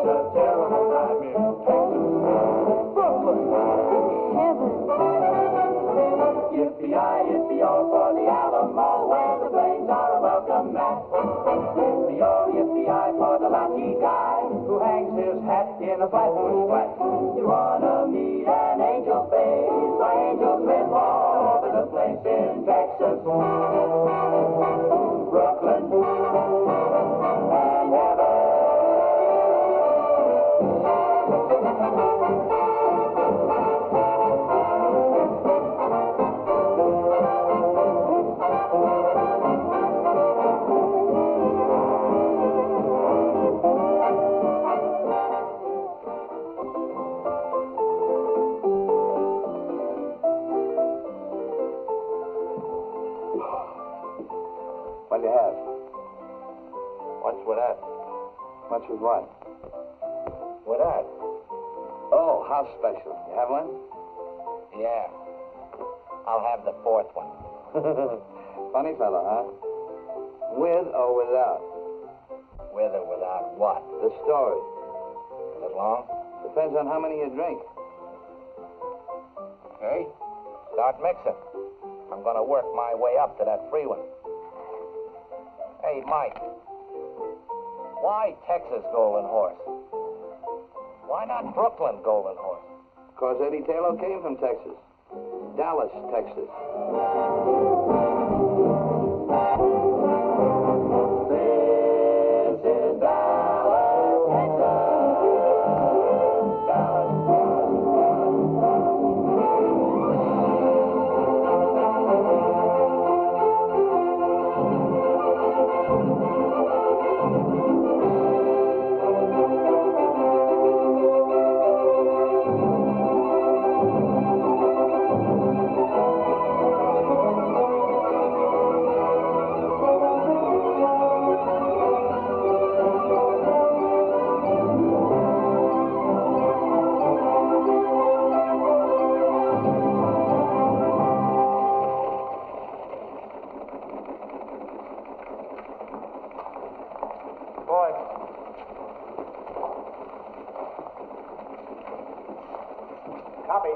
a terrible time in Texas. Brooklyn. Heaven. Yippee-yi, yippee-yo for the Alamo, where the flames are a welcome mat. Yippee-yo, yippee-yi for the lucky guy who hangs his hat in a flatbush flat. You wanna meet an angel face, my angels live all over the place in Texas. Brooklyn and heaven. What'll you have? What's with that? What's with what? With that? Oh, house special. You have one? Yeah. I'll have the fourth one. Funny fellow, huh? With or without? With or without what? The story. Is it long? Depends on how many you drink. Okay. Start mixing. I'm gonna work my way up to that free one. Hey, Mike. Why Texas Golden Horse? Why not Brooklyn Golden Horse? Because Eddie Taylor came from Texas. Dallas, Texas. This is Dallas, Texas. Dallas. Copy.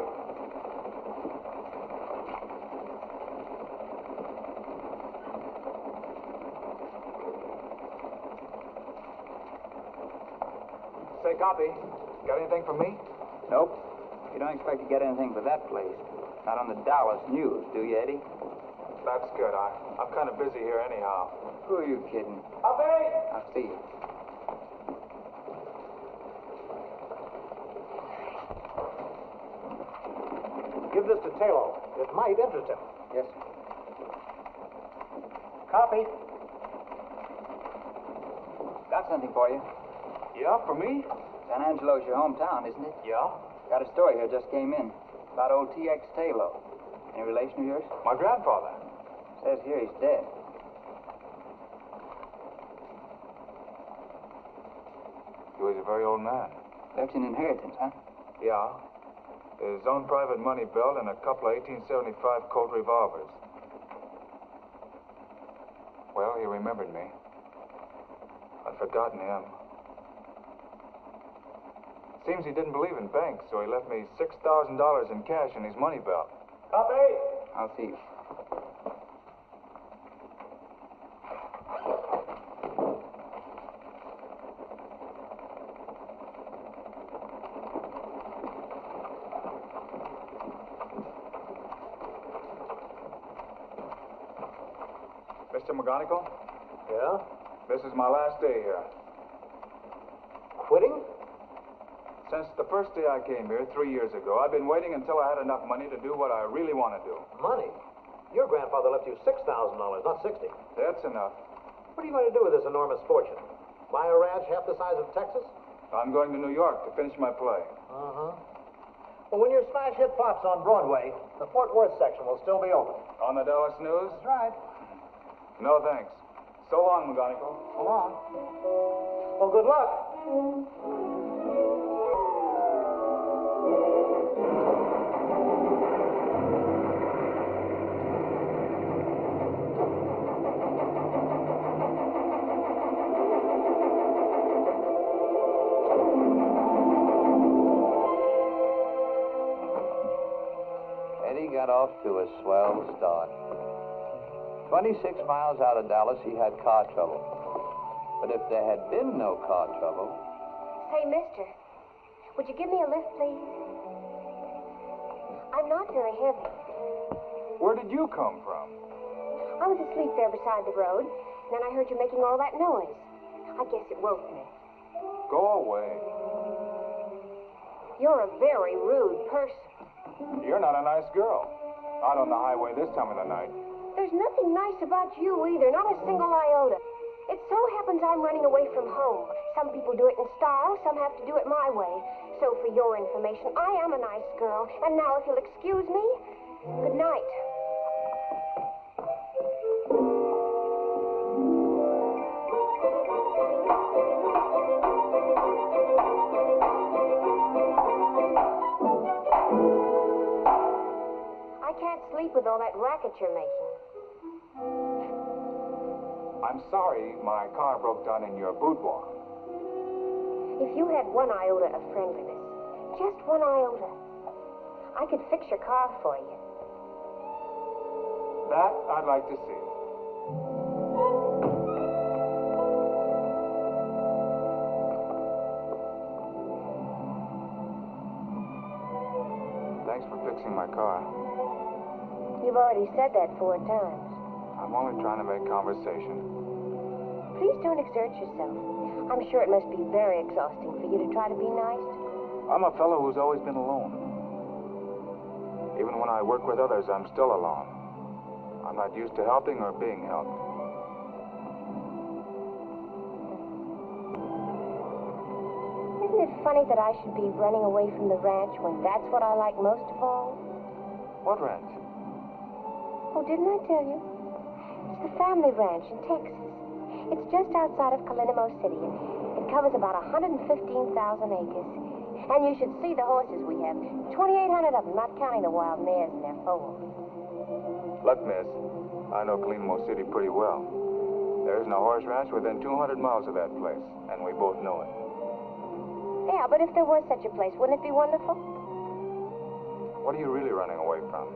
Say, copy. Got anything for me? Nope. You don't expect to get anything for that place. Not on the Dallas News, do you, Eddie? That's good. I'm kind of busy here anyhow. Who are you kidding? Copy! I'll see you. Give this to Cielo. It might interest him. Yes, sir. Copy. Got something for you. Yeah, for me? San Angelo's your hometown, isn't it? Yeah. Got a story here, just came in. About old T.X. Taylor. Any relation of yours? My grandfather. Says here he's dead. He was a very old man. Left an inheritance, huh? Yeah. His own private money belt and a couple of 1875 Colt revolvers. Well, he remembered me. I'd forgotten him. Seems he didn't believe in banks, so he left me $6,000 in cash in his money belt. Copy. I'll see you. Mr. McGonigal, Yeah? this is my last day here. Quitting? Since the first day I came here 3 years ago, I've been waiting until I had enough money to do what I really want to do. Money? Your grandfather left you $6,000, not 60. That's enough. What are you going to do with this enormous fortune? Buy a ranch half the size of Texas? I'm going to New York to finish my play. Uh-huh. Well, when your smash hit pops on Broadway, the Fort Worth section will still be open. On the Dallas News? That's right. No, thanks. So long, McGonigal. So long. Well, good luck. to a swell start. 26 miles out of Dallas, he had car trouble. But if there had been no car trouble... Say, mister, would you give me a lift, please? I'm not very heavy. Where did you come from? I was asleep there beside the road, and then I heard you making all that noise. I guess it woke me. Go away. You're a very rude person. You're not a nice girl. Out on the highway this time of the night. There's nothing nice about you either, not a single iota. It so happens I'm running away from home. Some people do it in style, some have to do it my way. So for your information, I am a nice girl. And now, if you'll excuse me, good night. I can't sleep with all that racket you're making. I'm sorry my car broke down in your boudoir. If you had one iota of friendliness, just one iota, I could fix your car for you. That I'd like to see. Thanks for fixing my car. You've already said that 4 times. I'm only trying to make conversation. Please don't exert yourself. I'm sure it must be very exhausting for you to try to be nice. I'm a fellow who's always been alone. Even when I work with others, I'm still alone. I'm not used to helping or being helped. Isn't it funny that I should be running away from the ranch when that's what I like most of all? What ranch? Oh, didn't I tell you? It's the family ranch in Texas. It's just outside of Calinamo City. It covers about 115,000 acres. And you should see the horses we have. 2,800 of them, not counting the wild mares in their foals. Look, miss, I know Calinamo City pretty well. There isn't a horse ranch within 200 miles of that place, and we both know it. Yeah, but if there was such a place, wouldn't it be wonderful? What are you really running away from?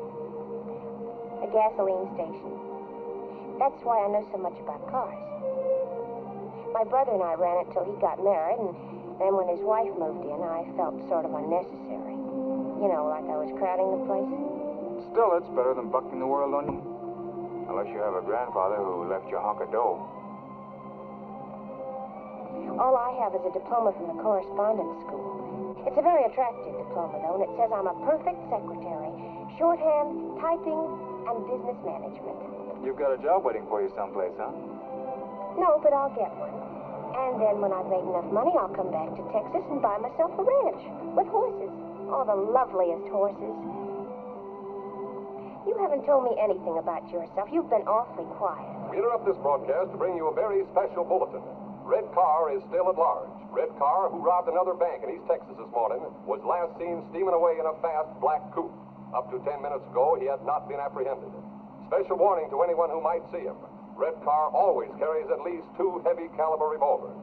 A gasoline station. That's why I know so much about cars. My brother and I ran it till he got married, and then when his wife moved in, I felt sort of unnecessary. You know, like I was crowding the place. Still, it's better than bucking the world on you. Unless you have a grandfather who left you a hunk of dough. All I have is a diploma from the correspondence school. It's a very attractive diploma, though, and it says I'm a perfect secretary. Shorthand, typing, and business management. You've got a job waiting for you someplace, huh? No, but I'll get one. And then when I've made enough money, I'll come back to Texas and buy myself a ranch with horses. Oh, the loveliest horses. You haven't told me anything about yourself. You've been awfully quiet. We interrupt this broadcast to bring you a very special bulletin. Red Car is still at large. Red Car, who robbed another bank in East Texas this morning, was last seen steaming away in a fast black coupe. Up to 10 minutes ago, he had not been apprehended. Special warning to anyone who might see him. Red Car always carries at least 2 heavy caliber revolvers.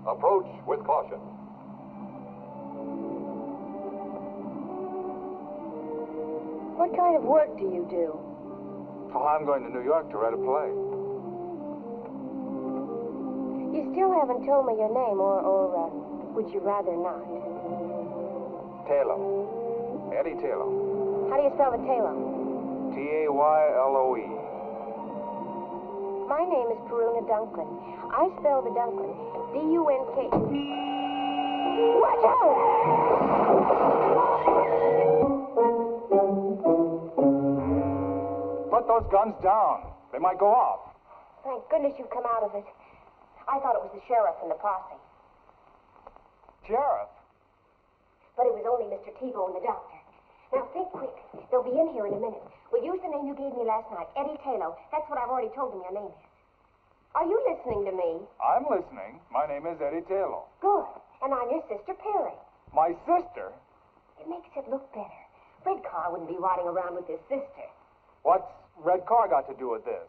Approach with caution. What kind of work do you do? Oh, I'm going to New York to write a play. You still haven't told me your name, or would you rather not? Cielo. Eddie Cielo. How do you spell the Taylor? T-A-Y-L-O-E. My name is Peruna Dunklin. I spell the Dunklin D-U-N-K. Watch out! Put those guns down. They might go off. Thank goodness you've come out of it. I thought it was the sheriff and the posse. Sheriff? But it was only Mr. T-Bone and the doctor. Now, think quick. They'll be in here in a minute. We'll use the name you gave me last night, Eddie Taylor. That's what I've already told them your name is. Are you listening to me? I'm listening. My name is Eddie Taylor. Good. And I'm your sister, Perry. My sister? It makes it look better. Red Car wouldn't be riding around with his sister. What's Red Car got to do with this?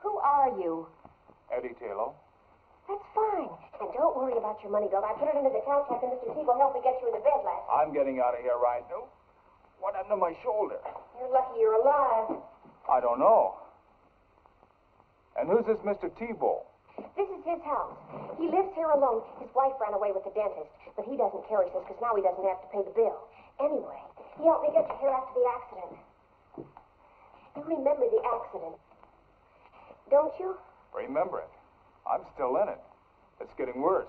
Who are you? Eddie Taylor. That's fine. And don't worry about your money belt. I put it under the couch after Mr. T will help me get you into bed last night. I'm getting out of here right now. What happened to my shoulder? You're lucky you're alive. I don't know. And who's this Mr. Tebow? This is his house. He lives here alone. His wife ran away with the dentist, but he doesn't care, he says, because now he doesn't have to pay the bill. Anyway, he helped me get you here after the accident. You remember the accident, don't you? Remember it. I'm still in it. It's getting worse.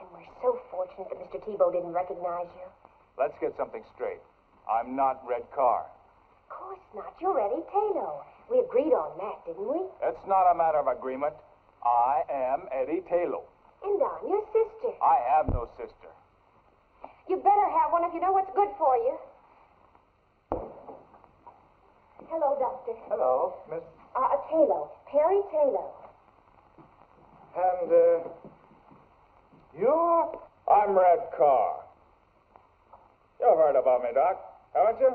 And we're so fortunate that Mr. Tebow didn't recognize you. Let's get something straight. I'm not Red Carr. Of course not. You're Eddie Taylor. We agreed on that, didn't we? It's not a matter of agreement. I am Eddie Taylor. And I'm your sister. I have no sister. You better have one if you know what's good for you. Hello, Doctor. Hello, Miss... Taylor. Perry Taylor. And, you're... I'm Red Carr. You've heard about me, Doc, haven't you?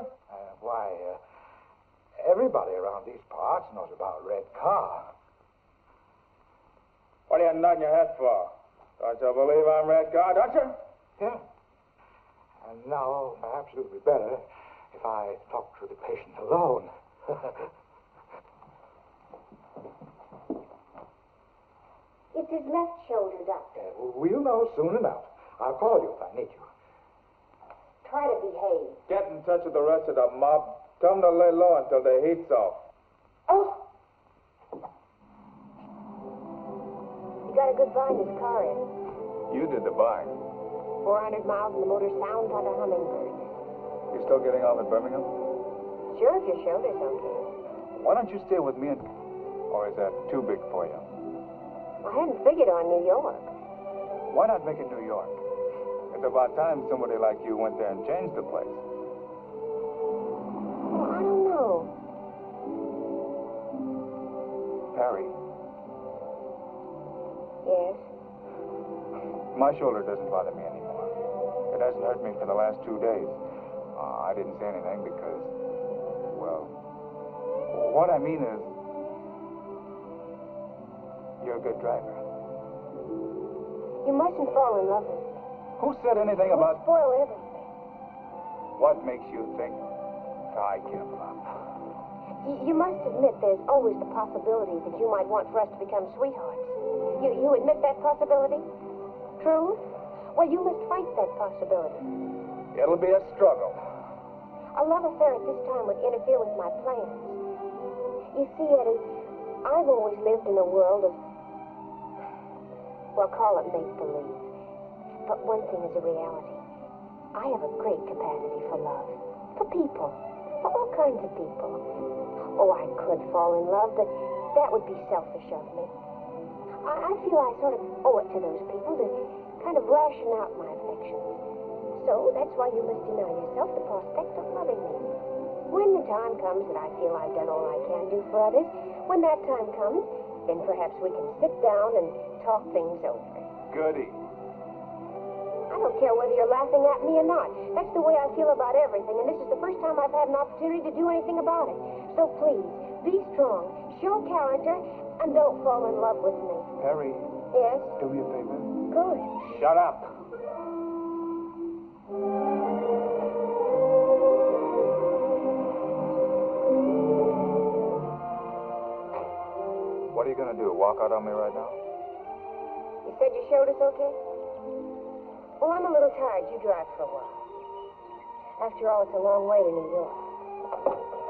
Everybody around these parts knows about Red Carr. What are you nodding your head for? Don't you believe I'm Red Carr, don't you? Yeah. And now, perhaps it would be better if I talk to the patient alone. It's his left shoulder, Doctor. We'll know soon enough. I'll call you if I need you. Try to behave. Get in touch with the rest of the mob. Tell them to lay low until the heat's off. Oh! You got a good buy in this car, Eddie. You did the buying. 400 miles and the motor sounds like a hummingbird. You still getting off at Birmingham? Sure, if your shoulder's okay. Why don't you stay with me Or is that too big for you? I hadn't figured on New York. Why not make it New York? It's about time somebody like you went there and changed the place. Well, I don't know. Perry, Yes? my shoulder doesn't bother me anymore. It hasn't hurt me for the last 2 days. I didn't say anything because, well, what I mean is, you're a good driver. You mustn't fall in love with me. Who said anything We'll about... spoil everything. What makes you think I give up? You must admit there's always the possibility that you might want for us to become sweethearts. You admit that possibility? True? Well, you must fight that possibility. It'll be a struggle. A love affair at this time would interfere with my plans. You see, Eddie, I've always lived in a world of, well, call it make-believe. But one thing is a reality. I have a great capacity for love. For people. For all kinds of people. Oh, I could fall in love, but that would be selfish of me. I feel I sort of owe it to those people to kind of ration out my affections. So that's why you must deny yourself the prospect of loving me. When the time comes that I feel I've done all I can do for others, when that time comes, then perhaps we can sit down and talk things over. Goody. I don't care whether you're laughing at me or not. That's the way I feel about everything, and this is the first time I've had an opportunity to do anything about it. So please, be strong, show character, and don't fall in love with me. Perry, Yes? do me a favor. Good. Shut up. What are you going to do, walk out on me right now? You said your shoulder's okay? Well, I'm a little tired. You drive for a while. After all, it's a long way to New York.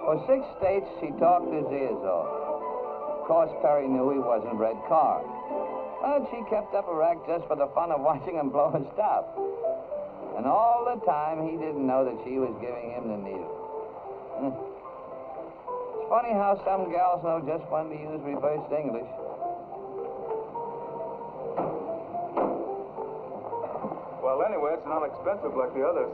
For 6 states, he talked his ears off. Of course, Perry knew he wasn't Red Carr. But she kept up her act just for the fun of watching him blow his stuff. And all the time, he didn't know that she was giving him the needle. It's funny how some gals know just when to use reversed English. Well, anyway, it's not expensive like the others.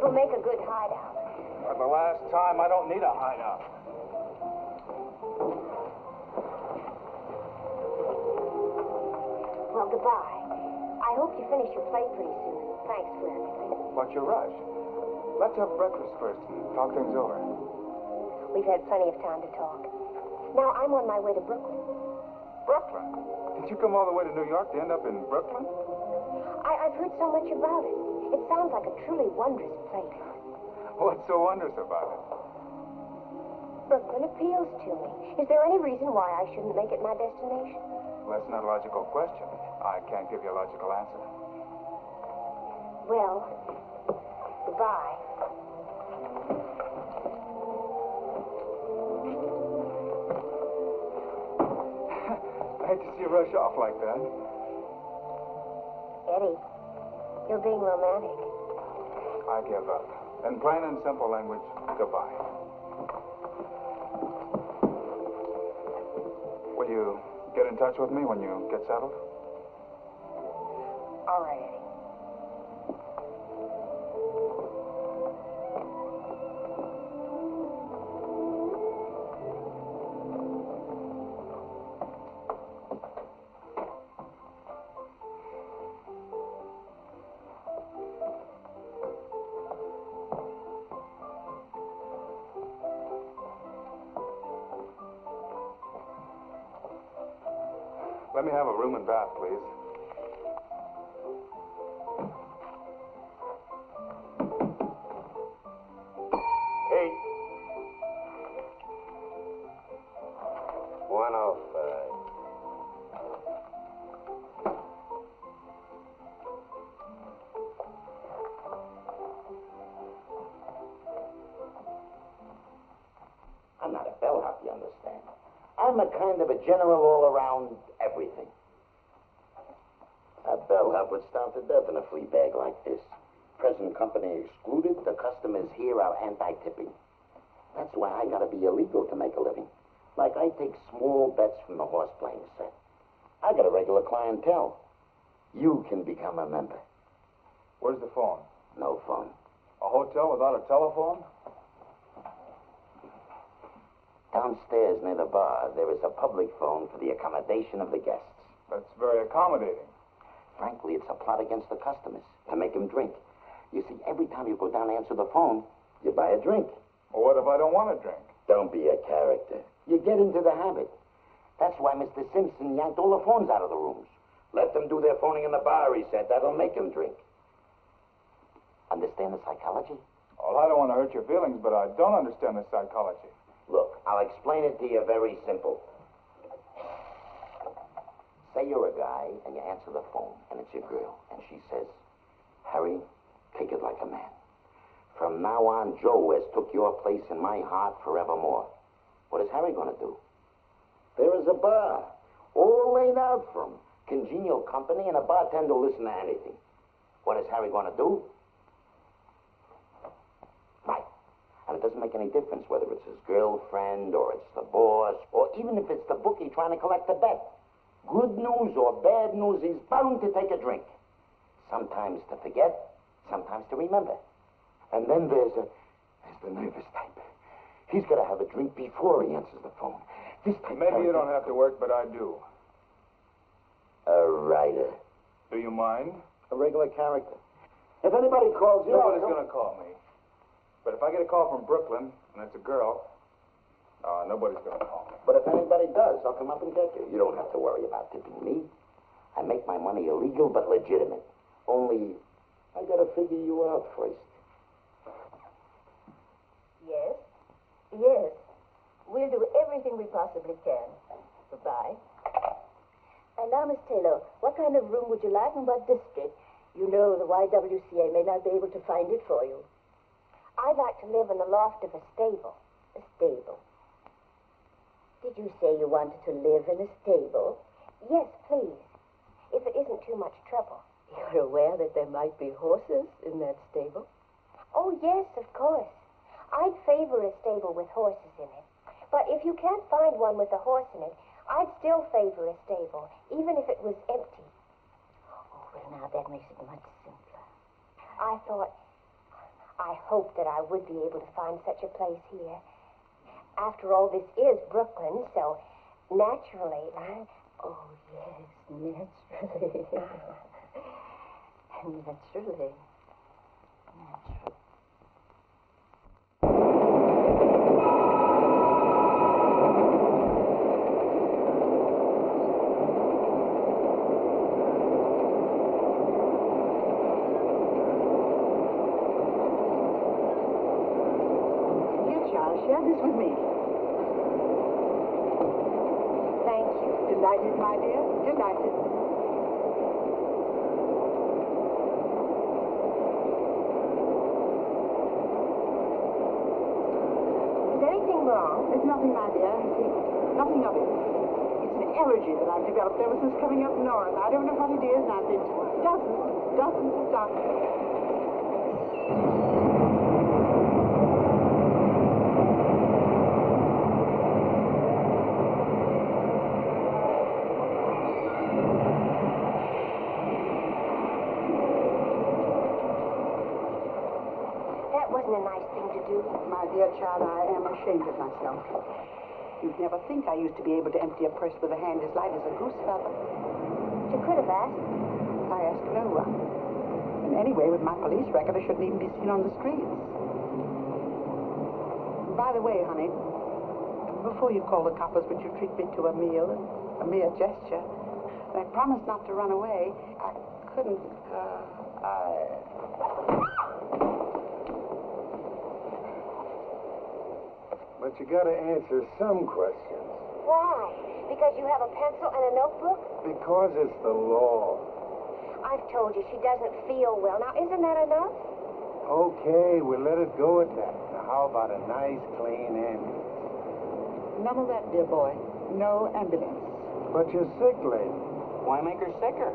will make a good hideout. For the last time, I don't need a hideout. Well, goodbye. I hope you finish your play pretty soon. Thanks for everything. What's your rush? Let's have breakfast first and talk things over. We've had plenty of time to talk. Now, I'm on my way to Brooklyn. Brooklyn? Did you come all the way to New York to end up in Brooklyn? I've heard so much about it. It sounds like a truly wondrous place. What's so wondrous about it? Brooklyn appeals to me. Is there any reason why I shouldn't make it my destination? Well, that's not a logical question. I can't give you a logical answer. Well, goodbye. I hate to see you rush off like that. Eddie, you're being romantic. I give up. In plain and simple language, goodbye. Will you get in touch with me when you get settled? All right, Eddie. Let me have a room and bath, please. Hey. 105. I'm not a bellhop, you understand. I'm a kind of a general all-around everything. A bellhop would starve to death in a flea bag like this. Present company excluded, the customers here are anti-tipping. That's why I gotta be illegal to make a living. Like I take small bets from the horse playing set. I got a regular clientele. You can become a member. Where's the phone? No phone. A hotel without a telephone? Downstairs near the bar, there is a public phone for the accommodation of the guests. That's very accommodating. Frankly, it's a plot against the customers to make them drink. You see, every time you go down to answer the phone, you buy a drink. Well, what if I don't want to drink? Don't be a character. You get into the habit. That's why Mr. Simpson yanked all the phones out of the rooms. Let them do their phoning in the bar, he said. That'll make them drink. Understand the psychology? Well, I don't want to hurt your feelings, but I don't understand the psychology. Look, I'll explain it to you very simple. Say you're a guy and you answer the phone and it's your girl and she says, Harry, take it like a man. From now on, Joe has took your place in my heart forevermore. What is Harry going to do? There is a bar, all laid out for him. Congenial company and a bartender will listen to anything. What is Harry going to do? Right. And it doesn't make any difference whether it's his girlfriend or it's the boss or even if it's the bookie trying to collect the bet. Good news or bad news, he's bound to take a drink. Sometimes to forget, sometimes to remember. And then there's the nervous type. He's got to have a drink before he answers the phone. This type. Maybe you don't have to work, but I do. A writer. Do you mind? A regular character. If anybody calls you... Nobody's going to call me. But if I get a call from Brooklyn, and it's a girl, nobody's going to call me. But if anybody does, I'll come up and get you. You don't have to worry about tipping me. I make my money illegal but legitimate. Only, I got to figure you out first. Yes? Yes. We'll do everything we possibly can. Goodbye. And now, Miss Taylor, what kind of room would you like and what district? You know the YWCA may not be able to find it for you. I'd like to live in the loft of a stable. A stable. Did you say you wanted to live in a stable? Yes, please. If it isn't too much trouble. You're aware that there might be horses in that stable? Oh, yes, of course. I'd favor a stable with horses in it. But if you can't find one with a horse in it, I'd still favor a stable, even if it was empty. Oh, well, now that makes it much simpler. I I hoped that I would be able to find such a place here. After all, this is Brooklyn, so naturally I... Oh, yes, naturally. Naturally. Share this with me. Thank you. Delighted, my dear. Delighted. Is anything wrong? There's nothing, my dear. Nothing of it. It's an allergy that I've developed ever since coming up north. I don't know what it is, and I've been to dozens of doctors. A nice thing to do. My dear child, I am ashamed of myself. You'd never think I used to be able to empty a purse with a hand as light as a goose feather. You could have asked. I asked no one. And anyway, with my police record, I shouldn't even be seen on the streets. By the way, honey, before you call the coppers, would you treat me to a meal, a mere gesture? And I promised not to run away. I couldn't, But you gotta answer some questions. Why? Because you have a pencil and a notebook? Because it's the law. I've told you she doesn't feel well. Now, isn't that enough? Okay, we'll let it go at that. Now, how about a nice, clean ambulance? none of that, dear boy. No ambulance. But you're sick, lady. Why make her sicker?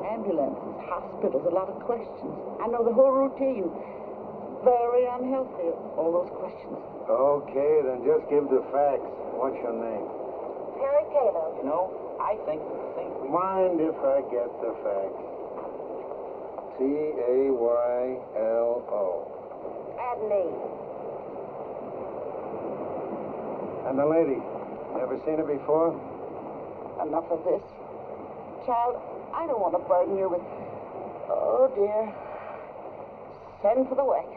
Ambulances, hospitals, a lot of questions. I know the whole routine. Very unhealthy, all those questions. Okay, then just give the facts. What's your name? Paradiso. You know, I think we... Mind if I get the facts? Cielo. Add an E. And the lady, never seen her before? Enough of this. Child, I don't want to burden you with... Oh, dear. Send for the wagon.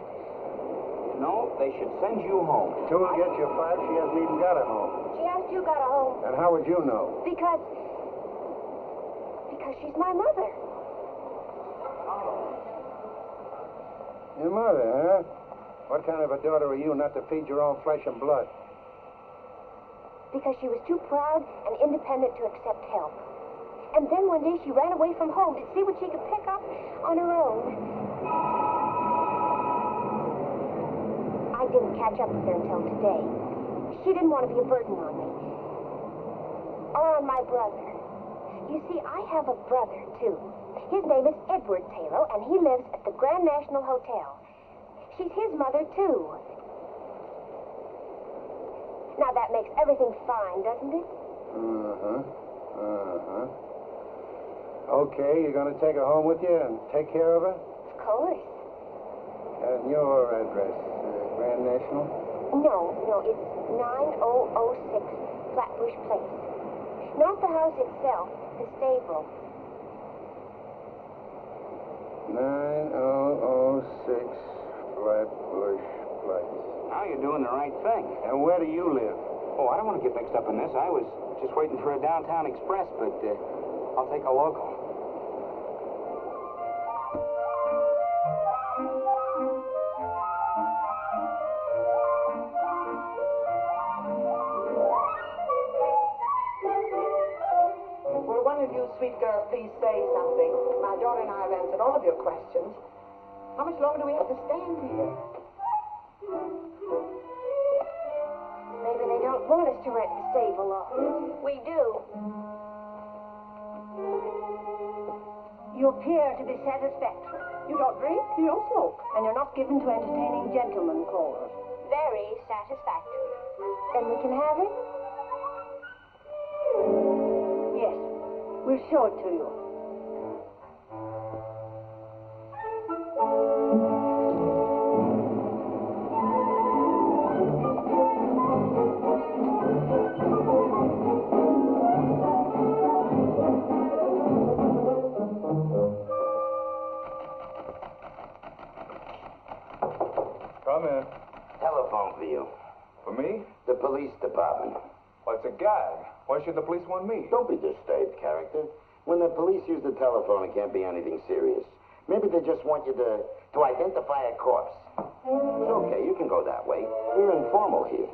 No, they should send you home. Two will get you five. She hasn't even got a home. She asked you got a home. And how would you know? Because she's my mother. Your mother, huh? What kind of a daughter are you not to feed your own flesh and blood? Because she was too proud and independent to accept help. And then one day she ran away from home to see what she could pick up on her own. I didn't catch up with her until today. She didn't want to be a burden on me. Or on my brother. You see, I have a brother, too. His name is Edward Taylor, and he lives at the Grand National Hotel. She's his mother, too. Now, that makes everything fine, doesn't it? Okay, you're going to take her home with you and take care of her? Of course. And your address, Grand National? No, it's 9006 Flatbush Place. Not the house itself, the stable. 9006 Flatbush Place. Now you're doing the right thing. And where do you live? Oh, I don't want to get mixed up in this. I was just waiting for a downtown express, but I'll take a local. Will one of you sweet girls please say something? My daughter and I have answered all of your questions. How much longer do we have to stand here? Maybe they don't want us to rent the stable off. We do. You appear to be satisfactory. You don't drink, you don't smoke, and you're not given to entertaining gentlemen callers. Very satisfactory. Then we can have it? Yes, we'll show it to you. For me? The police department. Well, it's a gag. Why should the police want me? Don't be disturbed, character. When the police use the telephone, it can't be anything serious. Maybe they just want you to identify a corpse. It's okay, you can go that way. We're informal here.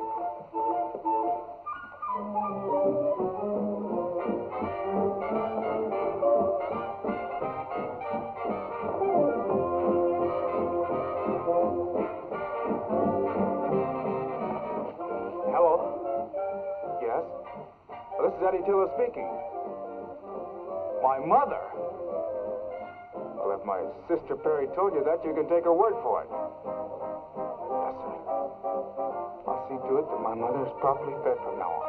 Hello? Yes? Well, this is Eddie Tiller speaking. My mother? Well, if my sister Perry told you that, you can take her word for it. Yes, sir. I'll see to it that my mother is properly fed from now on.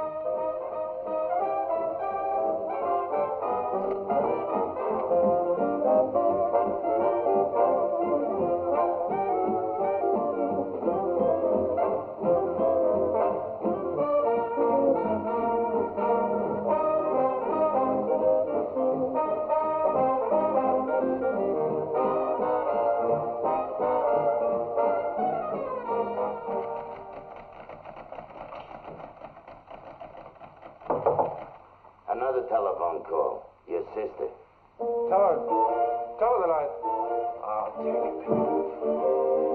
Another telephone call. Your sister. Tell her that I'll take it.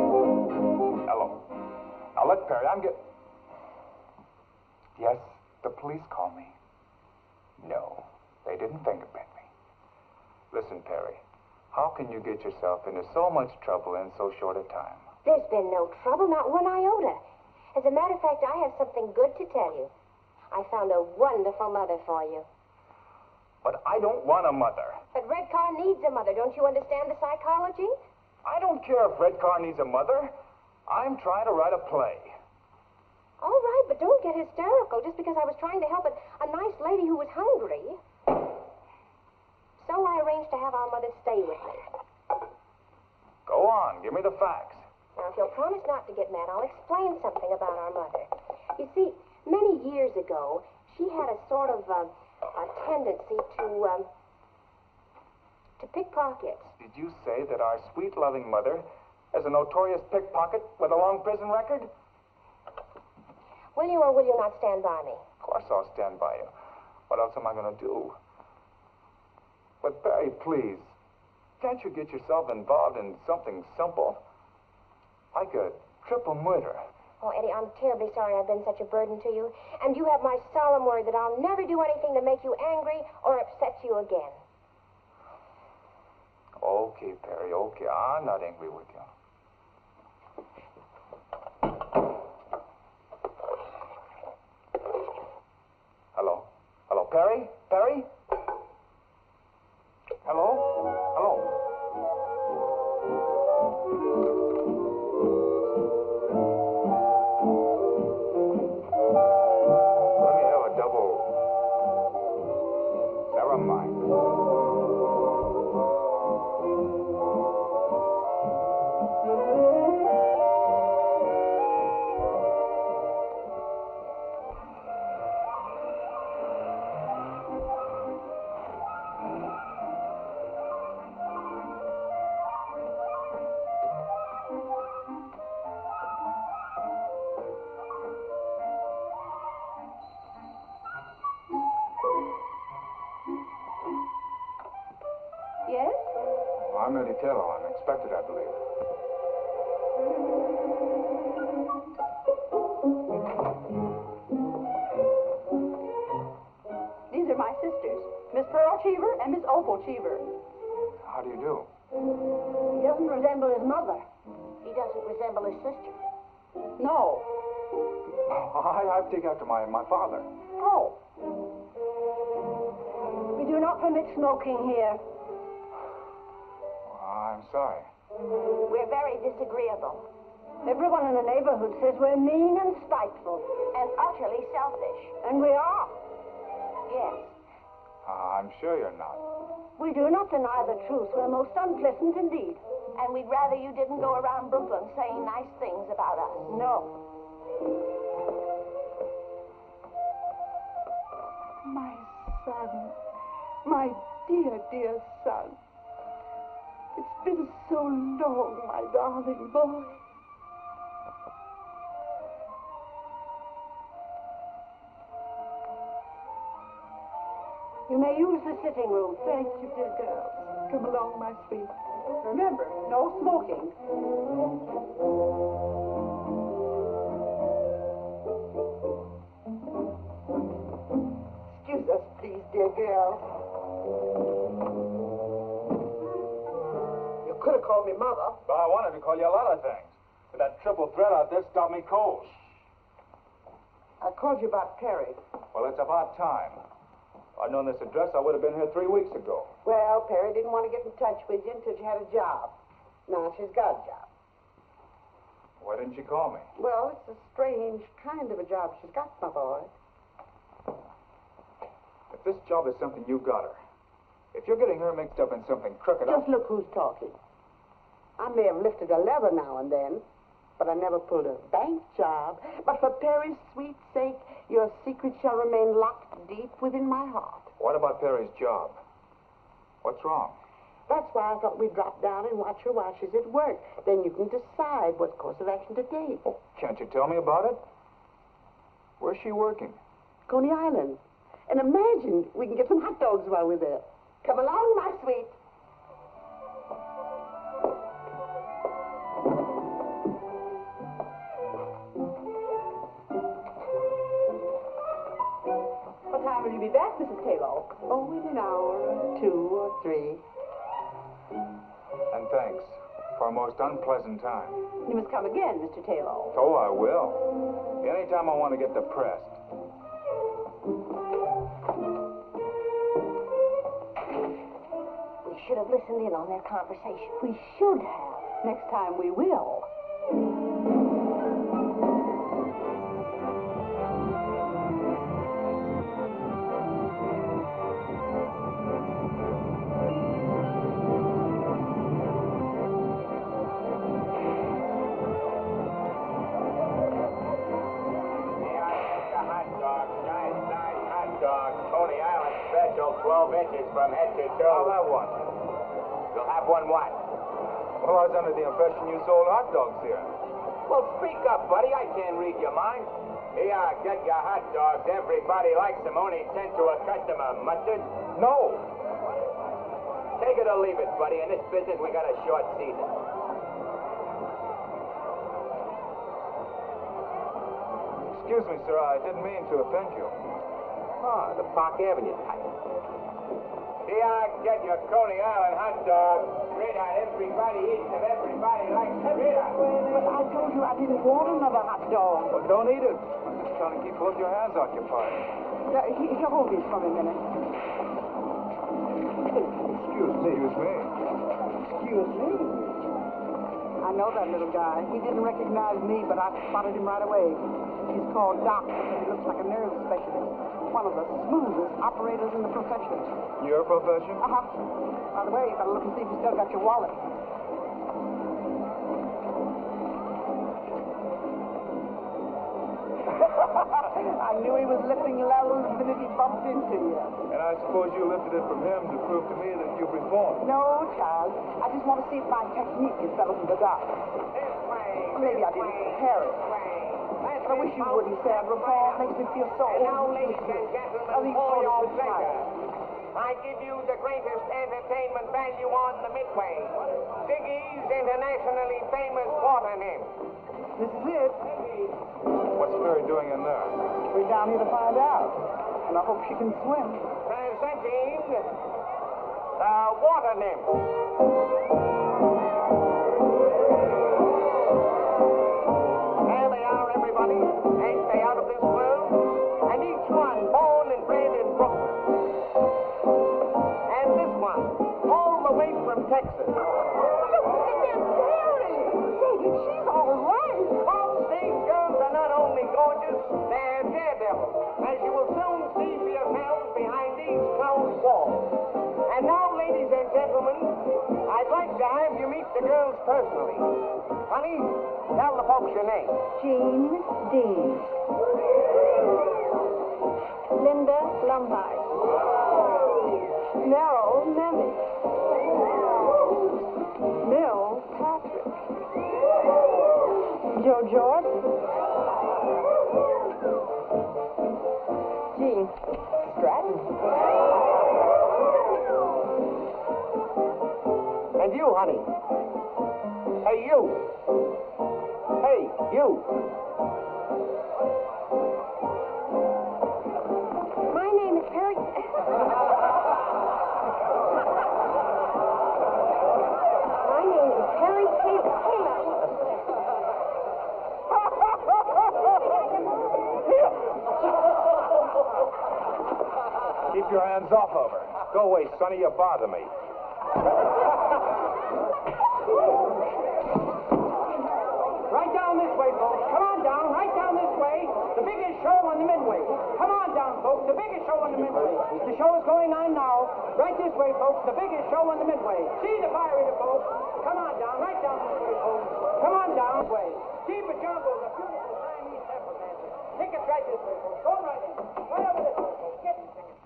Hello. Now, look, Perry, Yes, the police called me. No, they didn't fingerprint me. Listen, Perry, how can you get yourself into so much trouble in so short a time? There's been no trouble, not one iota. As a matter of fact, I have something good to tell you. I found a wonderful mother for you. But I don't want a mother. But Red Car needs a mother. Don't you understand the psychology? I don't care if Red Car needs a mother. I'm trying to write a play. All right, but don't get hysterical just because I was trying to help a nice lady who was hungry. So I arranged to have our mother stay with me. Go on, give me the facts. Now, if you'll promise not to get mad, I'll explain something about our mother. You see, many years ago, she had a sort of a tendency to pickpockets. Did you say that our sweet, loving mother is a notorious pickpocket with a long prison record? Will you or will you not stand by me? Of course I'll stand by you. What else am I going to do? But, Barry, please, can't you get yourself involved in something simple? Like a triple murder. Oh, Eddie, I'm terribly sorry I've been such a burden to you. And you have my solemn word that I'll never do anything to make you angry or upset you again. Okay, Perry, okay. I'm not angry with you. Hello? Hello, Perry? Perry? Hello? Hello? Let me have a double. Never mind. Yes? I'm Eddie Cielo. I'm expected, I believe. These are my sisters, Miss Pearl Cheever and Miss Opal Cheever. How do you do? He doesn't resemble his mother. He doesn't resemble his sister. No. I take after my father. Oh. We do not permit smoking here. I'm sorry. We're very disagreeable Everyone in the neighborhood says we're mean and spiteful. and utterly selfish. And we are. Yes. I'm sure you're not. We do not deny the truth. We're most unpleasant indeed. And we'd rather you didn't go around Brooklyn saying nice things about us. No. my dear, dear son. It's been so long, my darling boy. You may use the sitting room. Thank you, dear girl. Come along, my sweet. Remember, no smoking. Excuse us, please, dear girl. You could have called me mother. But I wanted to call you a lot of things. But that triple threat out there stopped me cold. I called you about Perry. Well, it's about time. If I'd known this address, I would have been here 3 weeks ago. Well, Perry didn't want to get in touch with you until she had a job. Now she's got a job. Why didn't she call me? Well, it's a strange kind of a job she's got, my boy. If this job is something you got her, if you're getting her mixed up in something crooked, Just look who's talking. I may have lifted a lever now and then, but I never pulled a bank job. But for Perry's sweet sake, your secret shall remain locked deep within my heart. What about Perry's job? What's wrong? That's why I thought we'd drop down and watch her while she's at work. Then you can decide what course of action to take. Oh, can't you tell me about it? Where's she working? Coney Island. And imagine we can get some hot dogs while we're there. Come along, my sweet. What time will you be back, Mrs. Cielo? Oh, in an hour or 2 or 3. And thanks for a most unpleasant time. You must come again, Mr. Cielo. Oh, I will. Anytime I want to get depressed. We should have listened in on their conversation. We should have. Next time we will. Coney Island special, 12 inches from head to toe. I'll have one. You'll have one what? Well, I was under the impression you sold hot dogs here. Well, speak up, buddy. I can't read your mind. Here, get your hot dogs. Everybody likes them. Only sent to a customer. Mustard? No. Take it or leave it, buddy. In this business, we got a short season. Excuse me, sir. I didn't mean to offend you. Ah, the Park Avenue type. Here, get your Coney Island hot dog. Sweetheart, everybody eats them. Everybody likes them. Sweetheart. But I told you I didn't want another hot dog. Well, don't eat it. I'm just trying to keep both your hands occupied. Here, hold this for me a minute. Excuse me. Excuse me? I know that little guy. He didn't recognize me, but I spotted him right away. He's called Doc because he looks like a nerve specialist. One of the smoothest operators in the profession. Your profession? Uh-huh. By the way, you better look and see if you still got your wallet. I knew he was lifting levels the minute he bumped into you. And I suppose you lifted it from him to prove to me that you've reformed. No, child. I just want to see if my technique is better than the doc's. Maybe I didn't prepare it. But I wish you wouldn't say I'd reform. Makes me feel so old. Now, ladies and gentlemen, for your pleasure, I give you the greatest entertainment value on the Midway. Biggie's internationally famous water nymph. This is it. What's Perry doing in there? We're down here to find out. And I hope she can swim. Presenting the water nymph. There they are, everybody. Ain't they out of this world? And each one born and bred in Brooklyn. And this one, all the way from Texas. She's all right. All stage girls are not only gorgeous, they're daredevils, as you will soon see for yourselves behind these closed walls. And now, ladies and gentlemen, I'd like to have you meet the girls personally. Honey, tell the folks your name. Jean Dean. Linda Lombard. Merrill Nemeth. Mill Patrick. Joe Jordan. Gene Stratton. And you, honey. Hey, you. Hey, you. My name is Perry. My name is Perry Taylor. Keep your hands off of her. Go away, Sonny. You bother me. Right down this way, folks. Come on down. Right down this way. The biggest show on the Midway. Come on down, folks. The biggest show on the Midway. The show is going on now. Right this way, folks. The biggest show on the Midway. See the fire eater, folks. Come on down. Right down this way, folks. Come on down this way. See Pajambo's a beautiful Chinese temple dancer. Tickets right this way, folks. Go right in. Right over this way, folks. Get the tickets.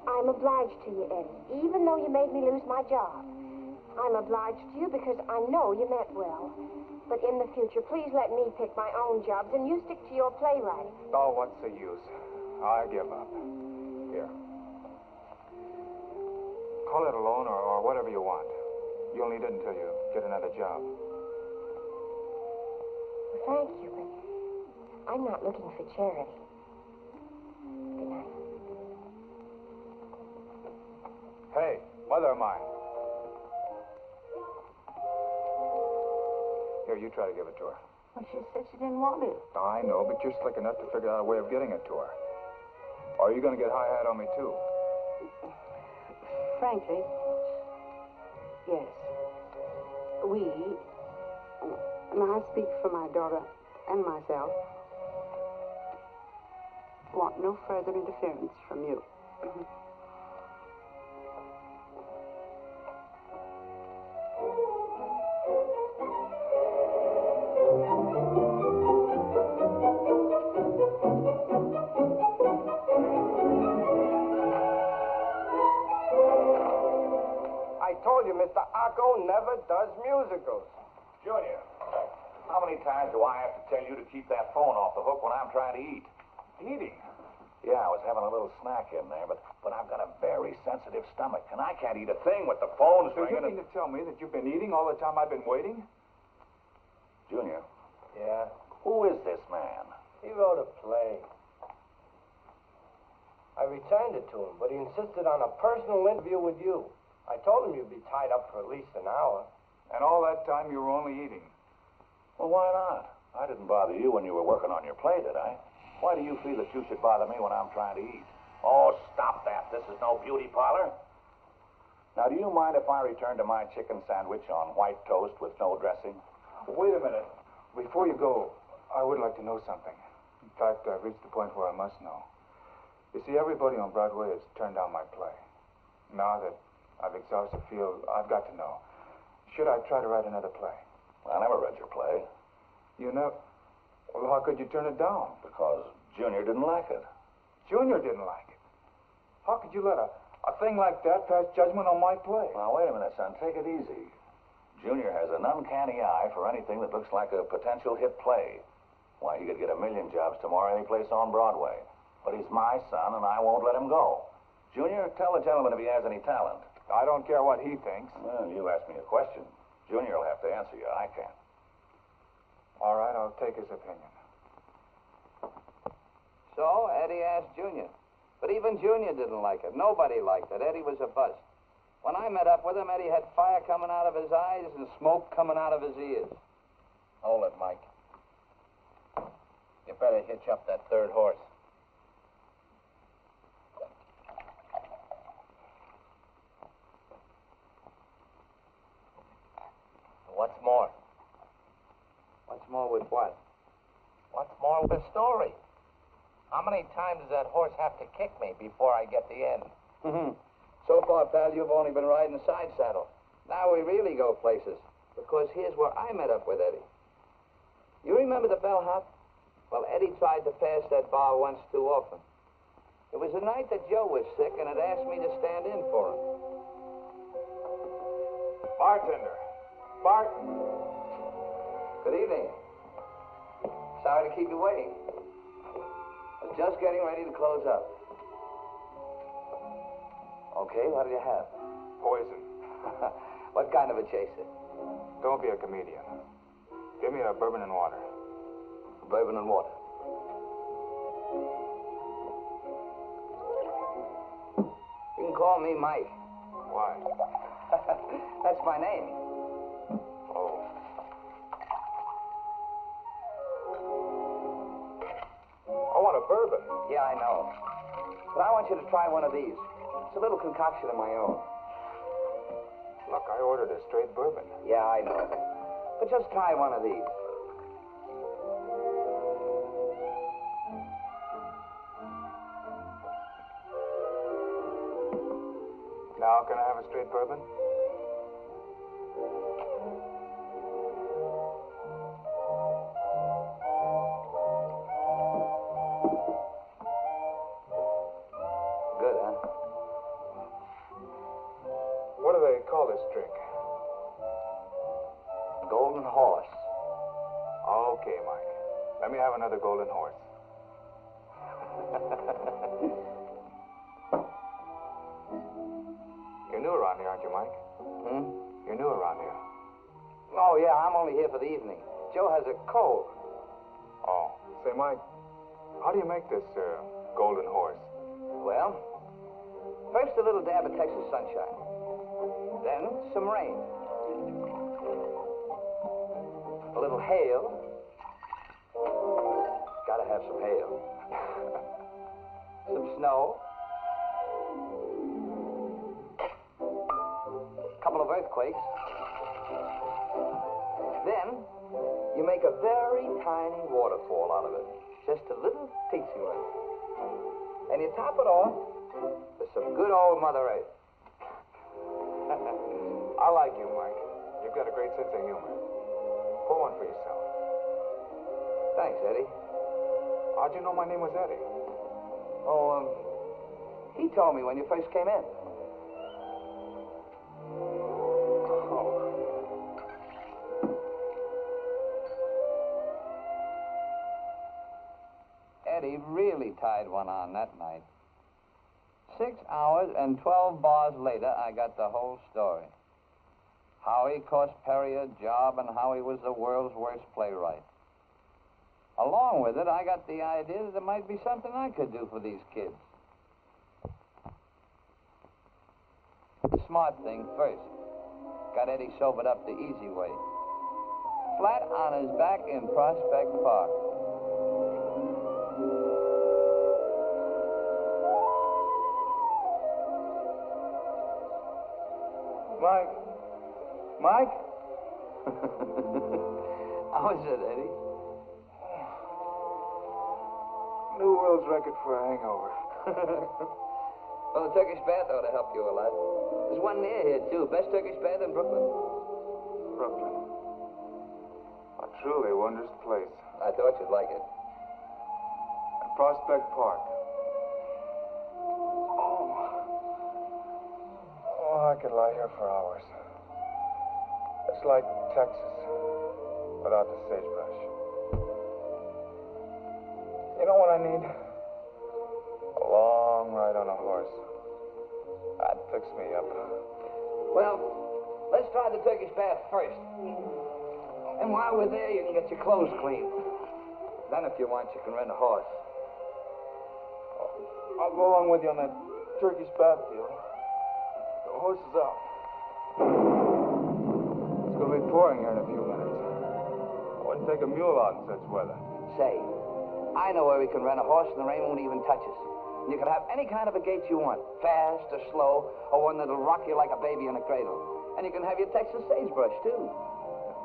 I'm obliged to you, Eddie, even though you made me lose my job. I'm obliged to you because I know you meant well. But in the future, please let me pick my own jobs and you stick to your playwriting. Oh, what's the use? I give up. Here. Call it a loan or whatever you want. You'll need it until you get another job. Well, thank you, but I'm not looking for charity. Good night. Hey, mother of mine. Here, you try to give it to her. Well, she said she didn't want it. I know, but you're slick enough to figure out a way of getting it to her. Or are you going to get high-hat on me, too? Frankly, yes. We, and I speak for my daughter and myself, want no further interference from you. Mr. Arco never does musicals. Junior, how many times do I have to tell you to keep that phone off the hook when I'm trying to eat? Eating? Yeah, I was having a little snack in there, but I've got a very sensitive stomach, and I can't eat a thing with the phones So you ringing. mean to tell me that you've been eating all the time I've been waiting? Junior, Yeah? who is this man? He wrote a play. I returned it to him, but he insisted on a personal interview with you. I told him you'd be tied up for at least an hour. And all that time you were only eating? Well, why not? I didn't bother you when you were working on your play, did I? Why do you feel that you should bother me when I'm trying to eat? Oh, stop that. This is no beauty parlor. Now, do you mind if I return to my chicken sandwich on white toast with no dressing? Wait a minute. Before you go, I would like to know something. In fact, I've reached the point where I must know. You see, everybody on Broadway has turned down my play. Now that I've exhausted the field, I've got to know. Should I try to write another play? I never read your play. You know, well, how could you turn it down? Because Junior didn't like it. Junior didn't like it. How could you let a thing like that pass judgment on my play? Now, wait a minute, son. Take it easy. Junior has an uncanny eye for anything that looks like a potential hit play. Why, he could get 1,000,000 jobs tomorrow any place on Broadway. But he's my son, and I won't let him go. Junior, tell the gentleman if he has any talent. I don't care what he thinks. Well, you asked me a question. Junior will have to answer you. I can't. All right, I'll take his opinion. So Eddie asked Junior. But even Junior didn't like it. Nobody liked it. Eddie was a bust. When I met up with him, Eddie had fire coming out of his eyes and smoke coming out of his ears. Hold it, Mike. You better hitch up that third horse. What's more? What's more with what? What's more with the story? How many times does that horse have to kick me before I get the end? So far, pal, you've only been riding the side saddle. Now we really go places. Because here's where I met up with Eddie. You remember the bellhop? Well, Eddie tried to pass that bar once too often. It was the night that Joe was sick and had asked me to stand in for him. Bartender. Bart. Good evening. Sorry to keep you waiting. I was just getting ready to close up. Okay, what do you have? Poison. What kind of a chaser? Don't be a comedian. Give me a bourbon and water. Bourbon and water. You can call me Mike. Why? That's my name. Oh. I want a bourbon. Yeah, I know. But I want you to try one of these. It's a little concoction of my own. Look, I ordered a straight bourbon. Yeah, I know. But just try one of these. Now, can I have a straight bourbon? Good, huh? What do they call this drink? Golden Horse. Okay, Mike. Let me have another golden horse. You're new around here, aren't you, Mike? Hmm? You're new around here. Oh, yeah, I'm only here for the evening. Joe has a cold. Oh. Say, Mike, how do you make this golden horse? Well, first a little dab of Texas sunshine. Then some rain. A little hail. Gotta have some hail. Some snow. A couple of earthquakes. Then you make a very tiny waterfall out of it. Just a little teensy one. And you top it off with some good old Mother Earth. I like you, Mike. You've got a great sense of humor. Pour one for yourself. Thanks, Eddie. How'd you know my name was Eddie? Oh, he told me when you first came in. Eddie really tied one on that night. 6 hours and 12 bars later, I got the whole story. How he cost Perry a job and how he was the world's worst playwright. Along with it, I got the idea that there might be something I could do for these kids. The smart thing first. Got Eddie sobered up the easy way. Flat on his back in Prospect Park. Mike? Mike? How is it, Eddie? New world's record for a hangover. Well, the Turkish bath ought to help you a lot. There's one near here, too. Best Turkish bath in Brooklyn. Brooklyn. A truly wondrous place. I thought you'd like it. At Prospect Park. Oh, I could lie here for hours. It's like Texas without the sagebrush. You know what I need? A long ride on a horse. That fix me up. Well, let's try the Turkish bath first. And while we're there, you can get your clothes clean. Then, if you want, you can rent a horse. I'll go along with you on that Turkish bath deal. The horse is out. It's going to be pouring here in a few minutes. I wouldn't take a mule out in such weather. Say, I know where we can rent a horse and the rain won't even touch us. You can have any kind of a gait you want, fast or slow, or one that'll rock you like a baby in a cradle. And you can have your Texas sagebrush, too.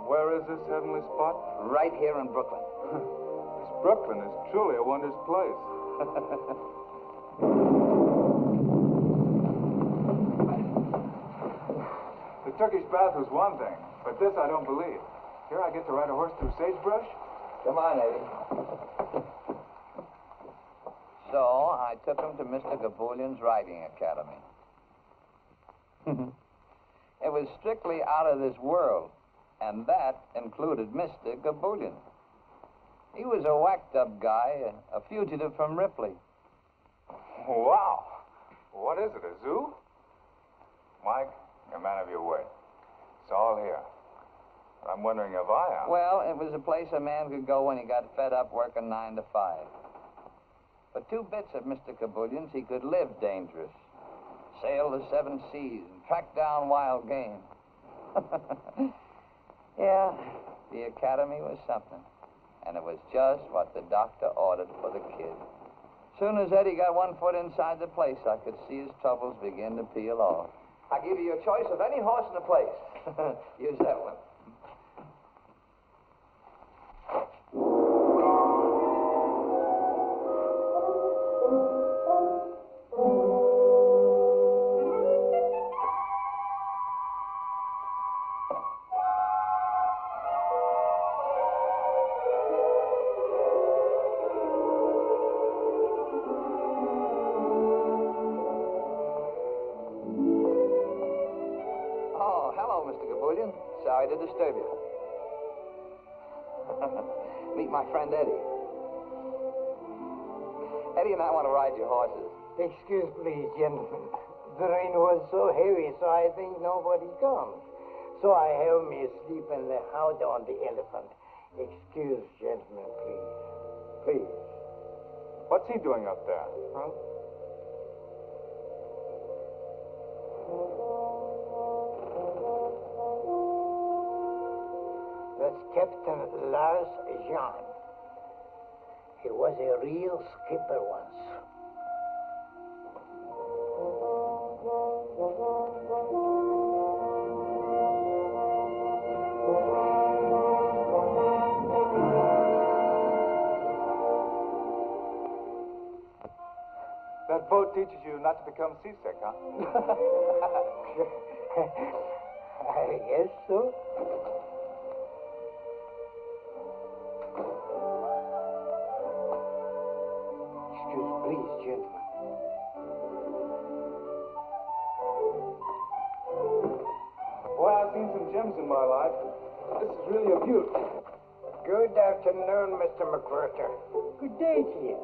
Where is this heavenly spot? Right here in Brooklyn. This Brooklyn is truly a wondrous place. Turkish bath was one thing, but this I don't believe. Here I get to ride a horse through sagebrush? Come on, Eddie. So I took him to Mr. Gaboulian's riding academy. It was strictly out of this world, and that included Mr. Gaboulian. He was a whacked-up guy, a fugitive from Ripley. Wow. What is it, a zoo? Mike, you're a man of your word. It's all here. But I'm wondering if I am. Well, it was a place a man could go when he got fed up working 9 to 5. For 2 bits of Mr. Gaboulian's, he could live dangerous, sail the 7 seas, and track down wild game. Yeah, the academy was something. And it was just what the doctor ordered for the kid. Soon as Eddie got 1 foot inside the place, I could see his troubles begin to peel off. I give you a choice of any horse in the place. Use that one. Sorry to disturb you. Meet my friend Eddie. Eddie and I want to ride your horses. Excuse please, gentlemen. The rain was so heavy, so I think nobody comes. So I have me sleep in the house on the elephant. Excuse, gentlemen, please. Please. What's he doing up there? Huh? That's Captain Lars Jean. He was a real skipper once. That boat teaches you not to become seasick, huh? I guess so. Please, gentlemen. Boy, I've seen some gems in my life. This is really a beaut. Good afternoon, Mr. McWhirter. Good day to you.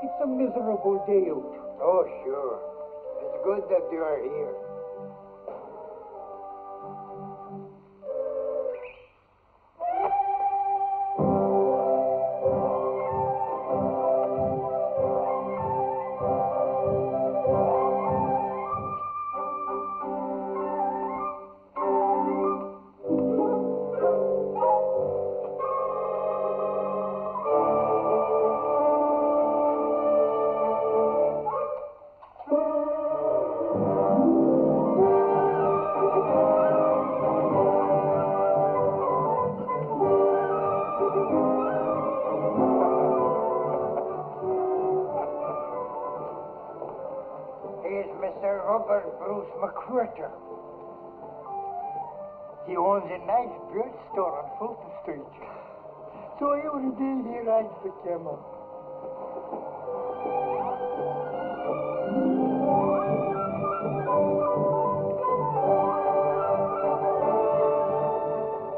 It's a miserable day out. Oh, sure. It's good that you are here. McWhirter. He owns a nice bird store on Fulton Street. So every day he rides the camel.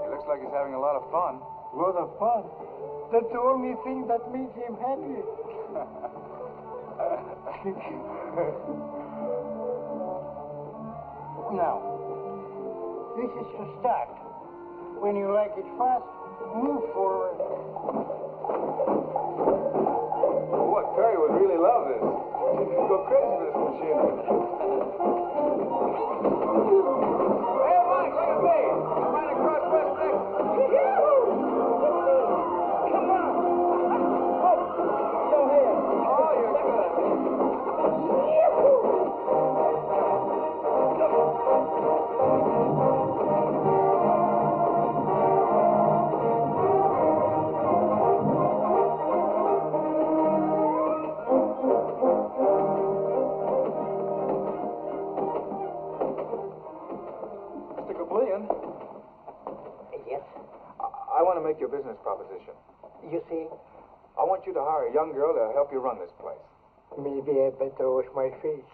He looks like he's having a lot of fun. A lot of fun? That's the only thing that makes him happy. Now, this is to start. When you like it fast, move forward. Boy, Perry would really love this. He'd go crazy for this machine. Hey, Mike, look at me. I'm right across West Texas. Come on. Oh, go ahead. Oh, you're good. you to hire a young girl to help you run this place. Maybe I better wash my face.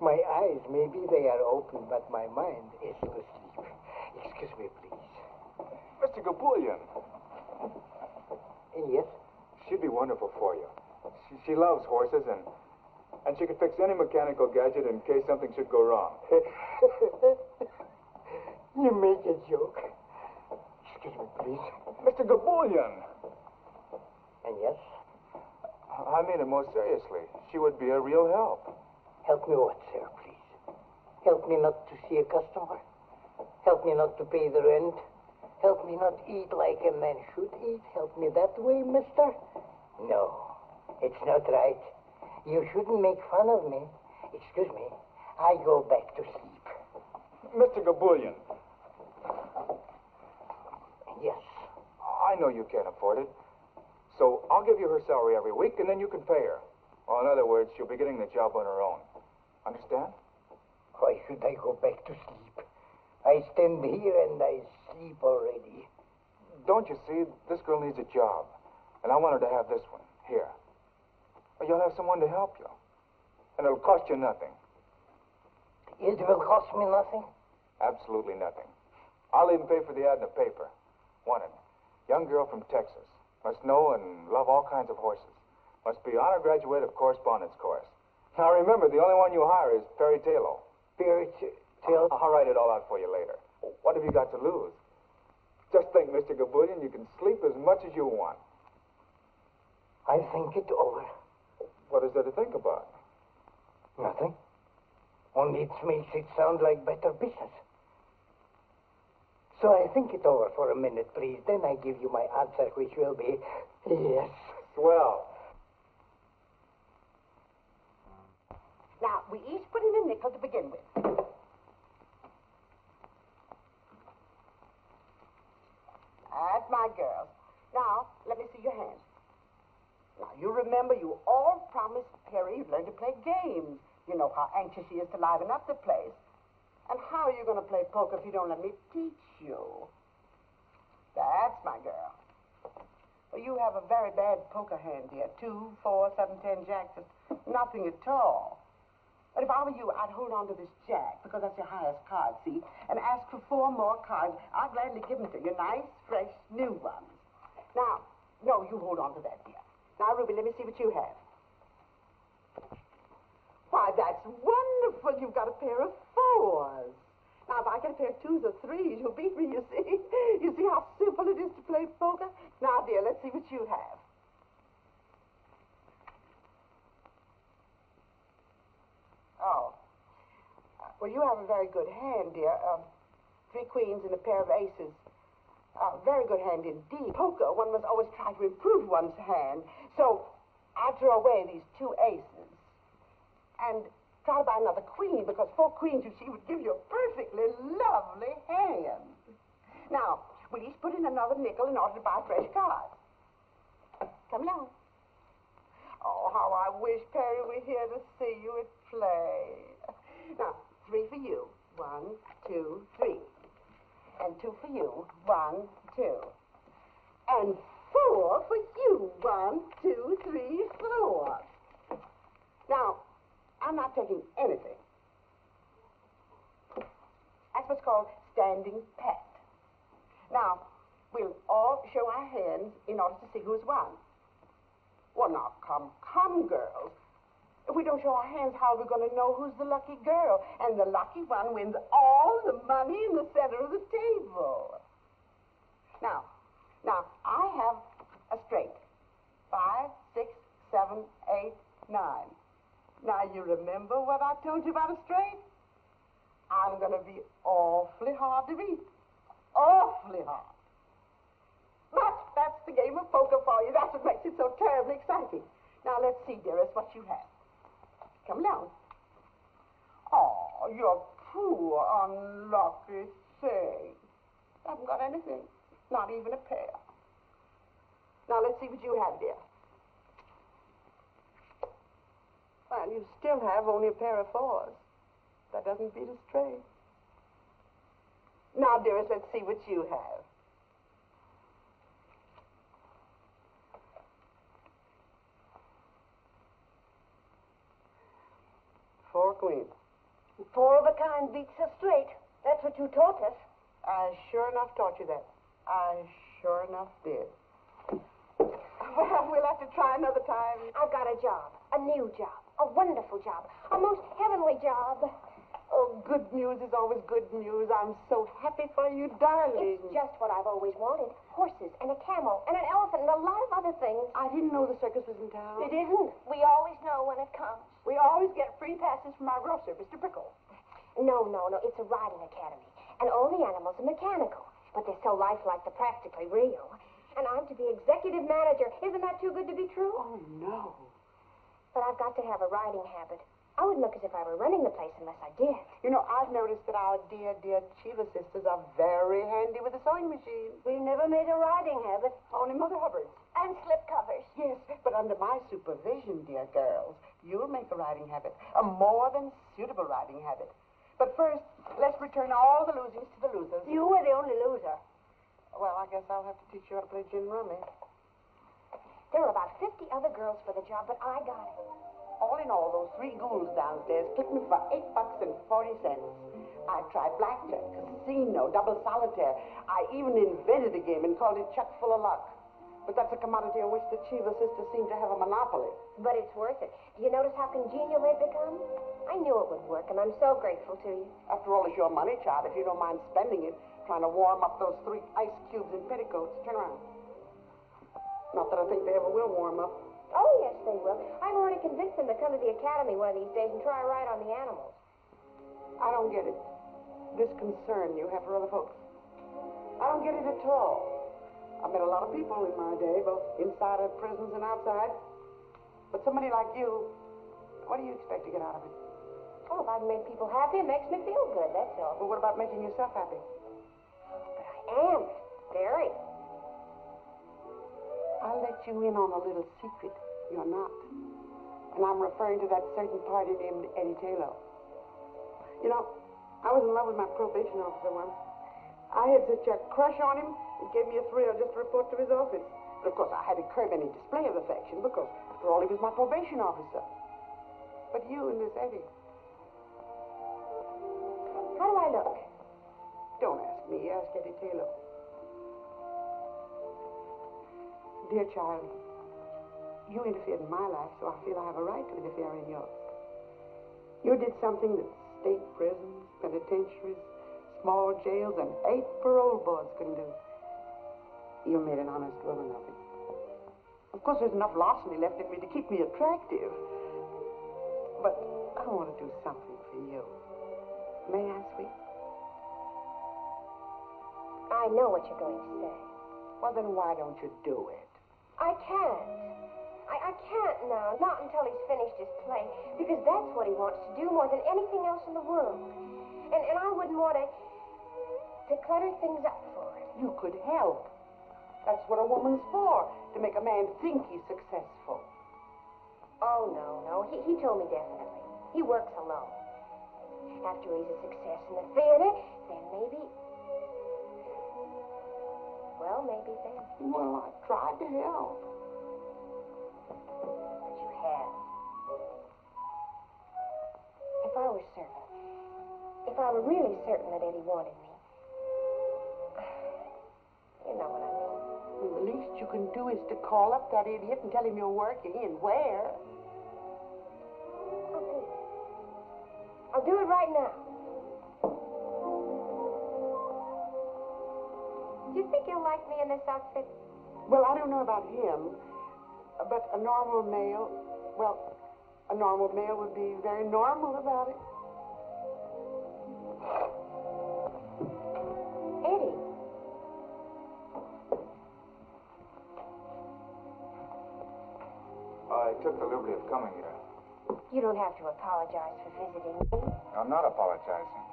My eyes, maybe they are open, but my mind is asleep. Excuse me, please. Mr. Gabullion. Yes? She'd be wonderful for you. She loves horses, and she could fix any mechanical gadget in case something should go wrong. You make a joke. Excuse me, please. Mr. Gabullion. And yes? I mean it most seriously. She would be a real help. Help me what, sir, please? Help me not to see a customer? Help me not to pay the rent? Help me not eat like a man should eat? Help me that way, mister? No, it's not right. You shouldn't make fun of me. Excuse me. I go back to sleep. Mr. Gabullion. Yes. I know you can't afford it. So I'll give you her salary every week, and then you can pay her. Or in other words, she'll be getting the job on her own. Understand? Why should I go back to sleep? I stand here and I sleep already. Don't you see? This girl needs a job. And I want her to have this one. Here. You'll have someone to help you. And it'll cost you nothing. It will cost me nothing? Absolutely nothing. I'll even pay for the ad in the paper. Wanted. Young girl from Texas. Must know and love all kinds of horses. Must be honor graduate of correspondence course. Now remember, the only one you hire is Paradiso. Paradiso? I'll write it all out for you later. What have you got to lose? Just think, Mr. Gabullion, you can sleep as much as you want. I think it over. What is there to think about? Nothing. Only it makes it sound like better business. So I think it over for a minute, please. Then I give you my answer, which will be yes. Swell. Now, we each put in a nickel to begin with. That's my girl. Now, let me see your hand. Now, you remember you all promised Perry you'd learn to play games. You know how anxious she is to liven up the place. And how are you going to play poker if you don't let me teach you? That's my girl. Well, you have a very bad poker hand, dear. 2, 4, 7, 10 jacks. Just nothing at all. But if I were you, I'd hold on to this jack, because that's your highest card, see? And ask for 4 more cards. I'll gladly give them to you. Nice, fresh, new ones. Now, no, you hold on to that, dear. Now, Ruby, let me see what you have. Why, that's wonderful. You've got a pair of 4s. Now, if I get a pair of 2s or 3s, you'll beat me, you see. You see how simple it is to play poker? Now, dear, let's see what you have. Oh. Well, you have a very good hand, dear. 3 queens and a pair of aces. Very good hand indeed. Poker, one must always try to improve one's hand. So, I'll throw away these 2 aces. And try to buy another queen, because 4 queens, you see, would give you a perfectly lovely hand. Now, we'll each put in another nickel in order to buy fresh cards. Come along. Oh, how I wish Perry were here to see you at play. Now, 3 for you. 1, 2, 3. And 2 for you. 1, 2. And 4 for you. 1, 2, 3, 4. Now, I'm not taking anything. That's what's called standing pat. Now, we'll all show our hands in order to see who's won. Well, now, come, girls. If we don't show our hands, how are we going to know who's the lucky girl? And the lucky one wins all the money in the center of the table. Now, I have a straight. 5, 6, 7, 8, 9. Now, you remember what I told you about a straight? I'm going to be awfully hard to beat. Awfully hard. But that's the game of poker for you. That's what makes it so terribly exciting. Now, let's see, dearest, what you have. Come along. Oh, you're poor, unlucky thing. I haven't got anything. Not even a pair. Now, let's see what you have, dear. Well, you still have only a pair of 4s. That doesn't beat a straight. Now, dearest, let's see what you have. queen. 4 of a kind beats us straight. That's what you taught us. I sure enough taught you that. I sure enough did. Well, we'll have to try another time. I've got a job, a new job, a wonderful job, a most heavenly job. Oh, good news is always good news. I'm so happy for you, darling. It's just what I've always wanted. Horses and a camel and an elephant and a lot of other things. I didn't know the circus was in town. It isn't. We always know when it comes. We always get free passes from our grocer, Mr. Brickle. No. It's a riding academy. And all the animals are mechanical. But they're so lifelike they're practically real. And I'm to be executive manager. Isn't that too good to be true? Oh, no. But I've got to have a riding habit. I wouldn't look as if I were running the place unless I did. You know, I've noticed that our dear Cheever sisters are very handy with a sewing machine. We've never made a riding habit. Only Mother Hubbard's. And slip covers. Yes, but under my supervision, dear girls, you'll make a riding habit. A more than suitable riding habit. But first, let's return all the losings to the losers. You were the only loser. Well, I guess I'll have to teach you how to play gin rummy. There were about 50 other girls for the job, but I got it. All in all, those 3 ghouls downstairs clipped me for $8.40. I tried blackjack, casino, double solitaire. I even invented a game and called it Chuck Full of Luck. But that's a commodity on which the Cheever sisters seem to have a monopoly. But it's worth it. Do you notice how congenial they've become? I knew it would work, and I'm so grateful to you. After all, it's your money, child. If you don't mind spending it, trying to warm up those 3 ice cubes in petticoats. Turn around. Not that I think they ever will warm up. Oh, yes, they will. I've already convinced them to come to the academy one of these days and try a ride on the animals. I don't get it. This concern you have for other folks. I don't get it at all. I've met a lot of people in my day, both inside of prisons and outside. But somebody like you, what do you expect to get out of it? Oh, if I've made people happy, it makes me feel good, that's all. Well, what about making yourself happy? But I am. Very. I'll let you in on a little secret. You're not. And I'm referring to that certain party named Eddie Taylor. You know, I was in love with my probation officer once. I had such a crush on him, it gave me a thrill just to report to his office. But of course, I had to curb any display of affection because, after all, he was my probation officer. But you and this Eddie. How do I look? Don't ask me. Ask Eddie Taylor. Dear child, you interfered in my life, so I feel I have a right to interfere in yours. You did something that state prisons, penitentiaries, small jails, and 8 parole boards couldn't do. You made an honest woman of it. Of course, there's enough larceny left in me to keep me attractive. But I want to do something for you. May I, sweet? I know what you're going to say. Well, then why don't you do it? I can't. I can't now, not until he's finished his play, because that's what he wants to do more than anything else in the world. And I wouldn't want to clutter things up for him. You could help. That's what a woman's for, to make a man think he's successful. Oh, no. He told me definitely. He works alone. After he's a success in the theater, then maybe... Well, maybe then. Well, I tried to help. But you have. If I were certain, if I were really certain that Eddie wanted me, you know what I mean. Well, the least you can do is to call up that idiot and tell him you're working and where. I'll do it right now. Do you think he'll like me in this outfit? Well, I don't know about him, but a normal male would be very normal about it. Eddie. I took the liberty of coming here. You don't have to apologize for visiting me. I'm not apologizing.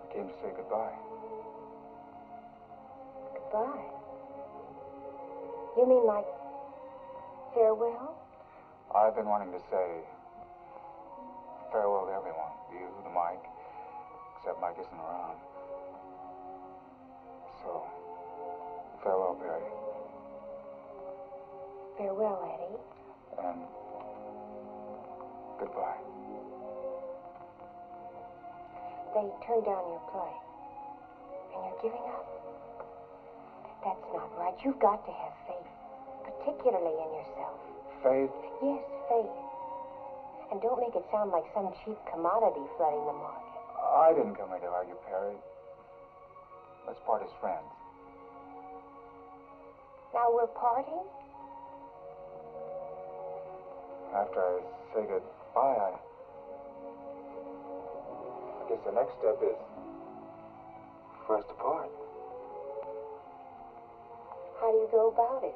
I came to say goodbye. Goodbye? You mean like farewell? I've been wanting to say farewell to everyone. You, to Mike, except Mike isn't around. So, farewell, Perry. Farewell, Eddie. And goodbye. they turned down your play. And you're giving up. That's not right. You've got to have faith, particularly in yourself. Faith? Yes, faith. And don't make it sound like some cheap commodity flooding the market. I didn't come here to argue, Perry. Let's part as friends. Now we're parting? After I say goodbye, I guess the next step is for us to part. How do you go about it?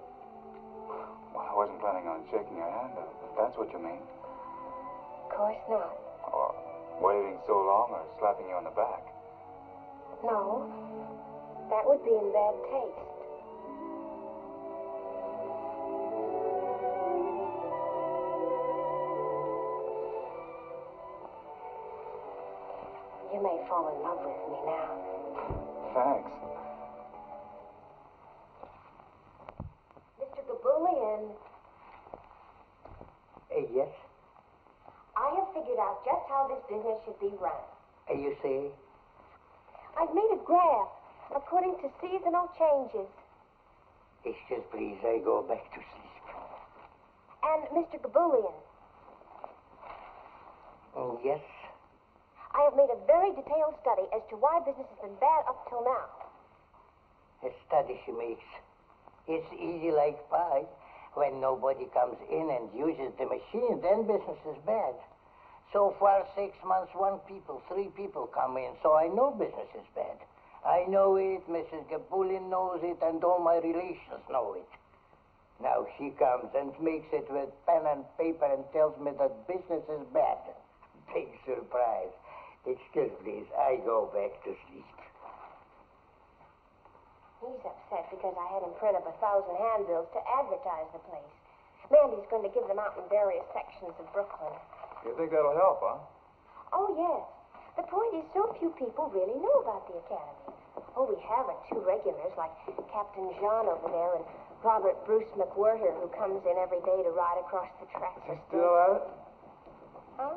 Well, I wasn't planning on shaking your hand, if that's what you mean. Of course not. Or waiting so long or slapping you on the back. No. That would be in bad taste. You may fall in love with me now. Thanks. Mr. Gabulian. Yes? I have figured out just how this business should be run. You see? I've made a graph according to seasonal changes. Excuse, please, I go back to sleep. And Mr. Gabulian. Yes? I have made a very detailed study as to why business has been bad up till now. A study she makes. It's easy like pie. When nobody comes in and uses the machine, then business is bad. So far, 6 months, 3 people come in, so I know business is bad. I know it, Mrs. Gabulian knows it, and all my relations know it. Now she comes and makes it with pen and paper and tells me that business is bad. Big surprise. Excuse, please, I go back to sleep. He's upset because I had him print up 1,000 handbills to advertise the place. Mandy's going to give them out in various sections of Brooklyn. You think that'll help, huh? Oh, yes. The point is, so few people really know about the Academy. Oh, we have 2 regulars, like Captain Jean over there and Robert Bruce McWhirter, who comes in every day to ride across the tracks. He's still at it? Huh?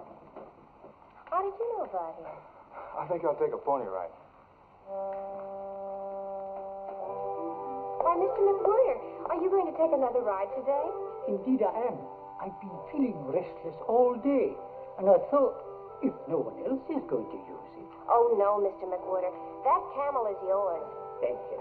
How did you know about him? I think I'll take a pony ride. Why, Mr. McWhirter, are you going to take another ride today? Indeed I am. I've been feeling restless all day, and I thought, if no one else is going to use it. Oh, no, Mr. McWhirter. That camel is yours. Thank you.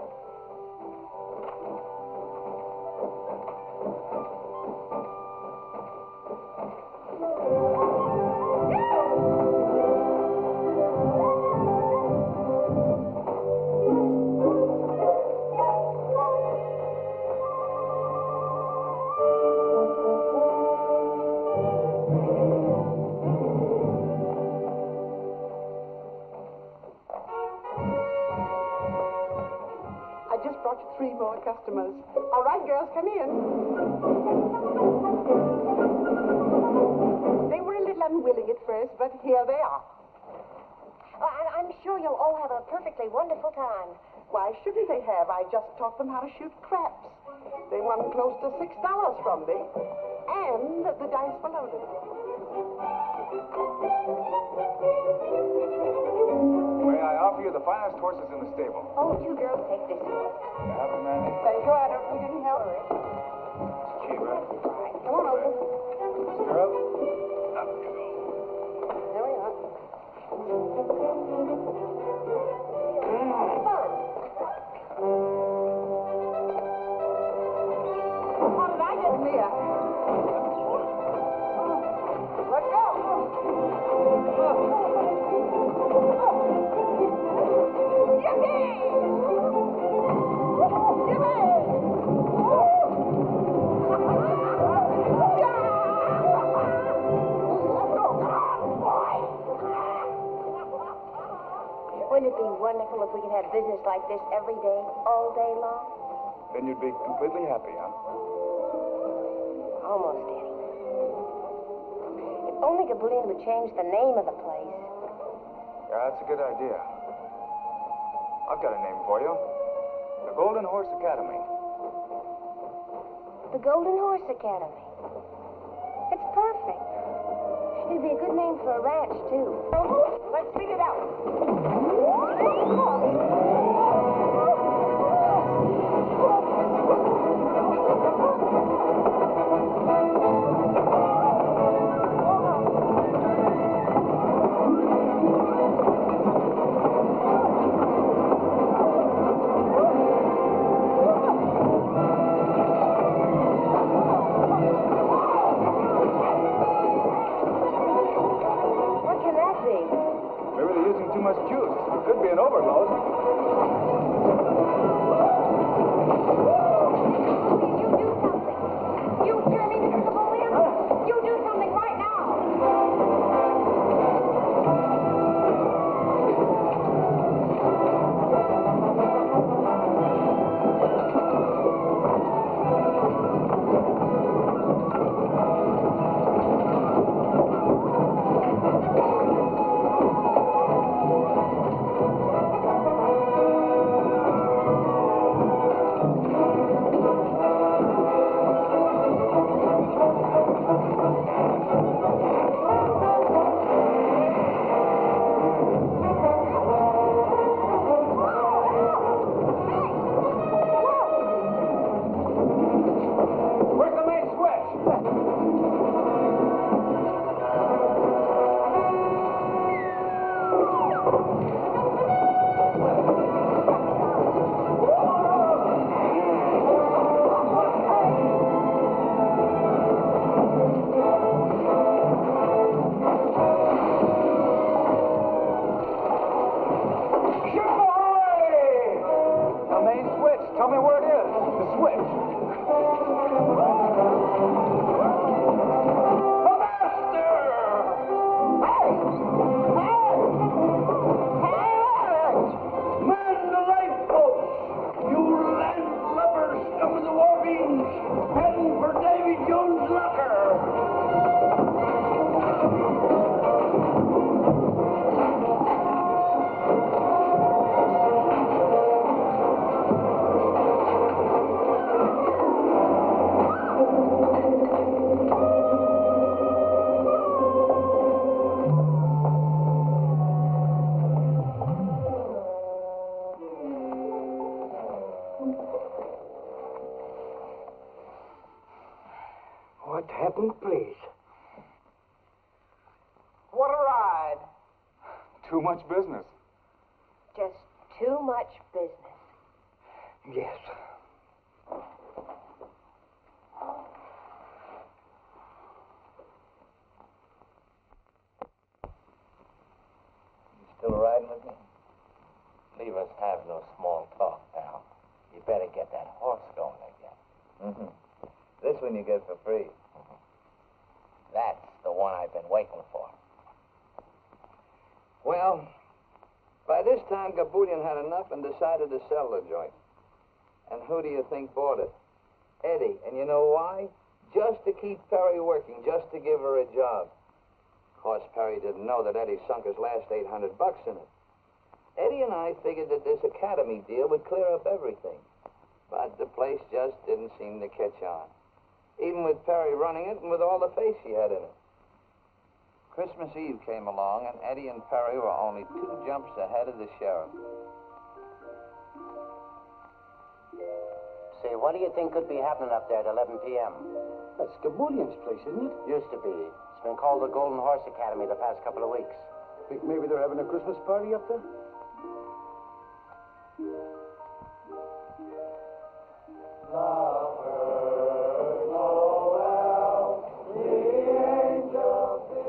I just brought you 3 more customers. All right, girls, come in. They were a little unwilling at first, but here they are. I'm sure you'll all have a perfectly wonderful time. Why shouldn't they have? I just taught them how to shoot craps. They won close to $6 from me, and the dice were loaded. May I offer you the finest horses in the stable? Oh, you girls take this one. You happy, Mandy? Thank you. I don't need any help. Cheaper. All right, come on over. Stirrup. There we are. How did I get in here? Let's go. Wouldn't it be wonderful if we could have business like this every day, all day long? Then you'd be completely happy, huh? Almost, Eddie. If only Gabulian would change the name of the place. Yeah, that's a good idea. I've got a name for you. The Golden Horse Academy. The Golden Horse Academy. It's perfect. It'd be a good name for a ranch, too. Let's figure it out. What can that be? Maybe they're using too much juice. It could be an overload. You hear me, Mr. Napoleon? You do something right now. Where's the main switch? The main switch. Tell me where it is. The switch. The master! Hey! Man the lifeboats! You landlubbers, scum of the Warbeans! Heading for Davy Jones' locker! What happened, please? What a ride. Too much business. Just too much business. Yes. You still riding with me? Leave us have no small talk, pal. You better get that horse going again. Mm-hmm. This one you get for free. That's the one I've been waiting for. Well, by this time, Gabulian had enough and decided to sell the joint. And who do you think bought it? Eddie. And you know why? Just to keep Perry working, just to give her a job. Of course, Perry didn't know that Eddie sunk his last $800 in it. Eddie and I figured that this academy deal would clear up everything. But the place just didn't seem to catch on. Even with Perry running it and with all the faith she had in it. Christmas Eve came along, and Eddie and Perry were only 2 jumps ahead of the sheriff. Say, what do you think could be happening up there at 11 p.m.? That's Gabulian's place, isn't it? Used to be. It's been called the Golden Horse Academy the past couple of weeks. Think maybe they're having a Christmas party up there?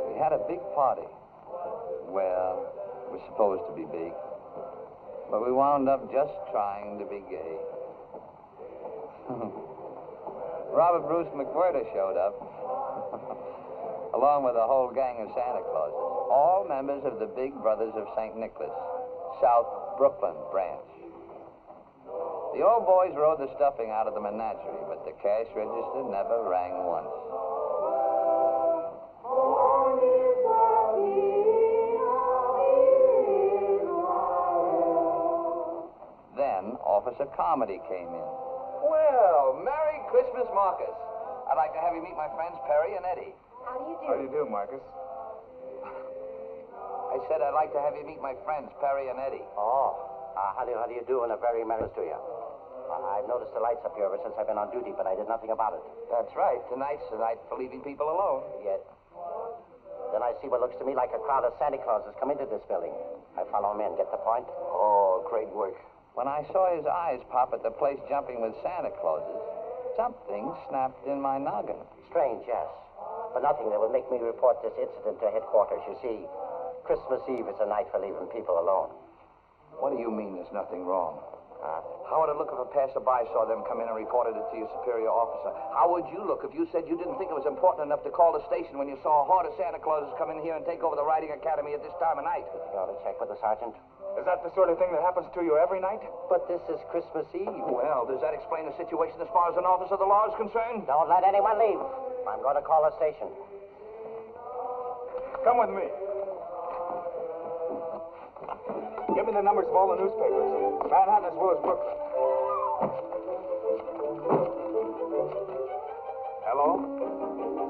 We had a big party. Well, it was supposed to be big. But we wound up just trying to be gay. Robert Bruce McWhirter showed up, along with a whole gang of Santa Clauses, all members of the Big Brothers of St. Nicholas, South Brooklyn branch. The old boys rode the stuffing out of the menagerie, but the cash register never rang once. Then Officer Comedy came in. Well, Merry Christmas, Marcus. I'd like to have you meet my friends Perry and Eddie. How do you do? How do you do, Marcus? I said I'd like to have you meet my friends, Perry and Eddie. Oh, how do you do, and a very merry to you. I've noticed the lights up here ever since I've been on duty, but I did nothing about it. That's right. Tonight's the night for leaving people alone. Yet, then I see what looks to me like a crowd of Santa Clauses come into this building. I follow him in. Get the point? Oh, great work. When I saw his eyes pop at the place jumping with Santa Clauses, something snapped in my noggin. Strange, yes. But nothing that will make me report this incident to headquarters. You see, Christmas Eve is a night for leaving people alone. What do you mean there's nothing wrong? How would it look if a passerby saw them come in and reported it to your superior officer? How would you look if you said you didn't think it was important enough to call the station when you saw a horde of Santa Clauses come in here and take over the riding academy at this time of night? You ought to check with the sergeant. Is that the sort of thing that happens to you every night? But this is Christmas Eve. Well, does that explain the situation as far as an officer of the law is concerned? Don't let anyone leave. I'm going to call the station. Come with me. Give me the numbers of all the newspapers. Manhattan as well as Brooklyn. Hello?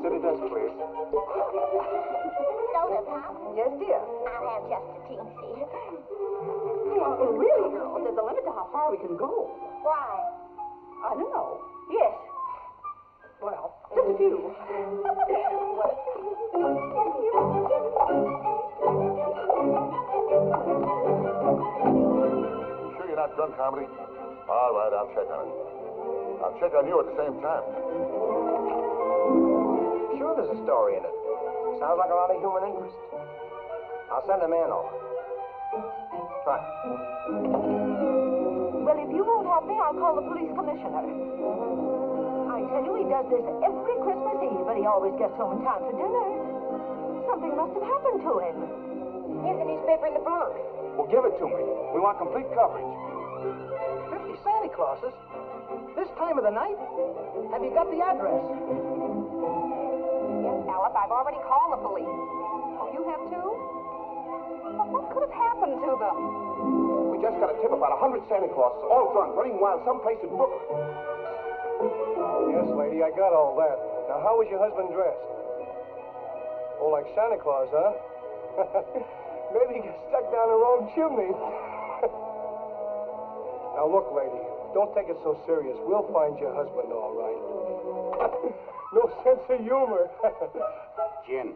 City desk, please. Sodas, huh? Yes, dear. I'll have just a teensy. Well, really, girls, there's a limit to how far we can go. Why? I don't know. Yes. Well, just a few. Sure you're not drunk, Comedy? All right, I'll check on it. I'll check on you at the same time. Sure there's a story in it. Sounds like a lot of human interest. I'll send a man over. Try. Well, if you won't help me, I'll call the police commissioner. I tell you, he does this every Christmas Eve, but he always gets home in time for dinner. Something must have happened to him. Here's a newspaper in the Bronx. Well, give it to me. We want complete coverage. 50 Santa Clauses? This time of the night? Have you got the address? Yes, Alice, I've already called the police. Oh, you have too? Well, what could have happened to them? We just got a tip about 100 Santa Clauses, all drunk, running wild someplace in Brooklyn. Yes, lady, I got all that. Now, how was your husband dressed? Oh, like Santa Claus, huh? Maybe he got stuck down the wrong chimney. Now, look, lady, don't take it so serious. We'll find your husband all right. No sense of humor. Gin.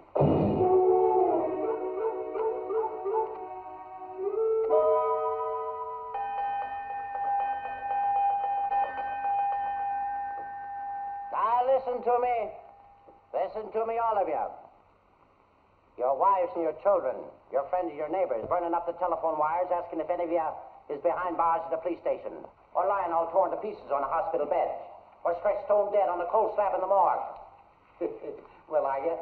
Now, listen to me. Listen to me, all of you. Your wives and your children, your friends and your neighbors, burning up the telephone wires, asking if any of you is behind bars at the police station, or lying all torn to pieces on a hospital bed, or stretched stone dead on a cold slab in the morgue. Well, are you?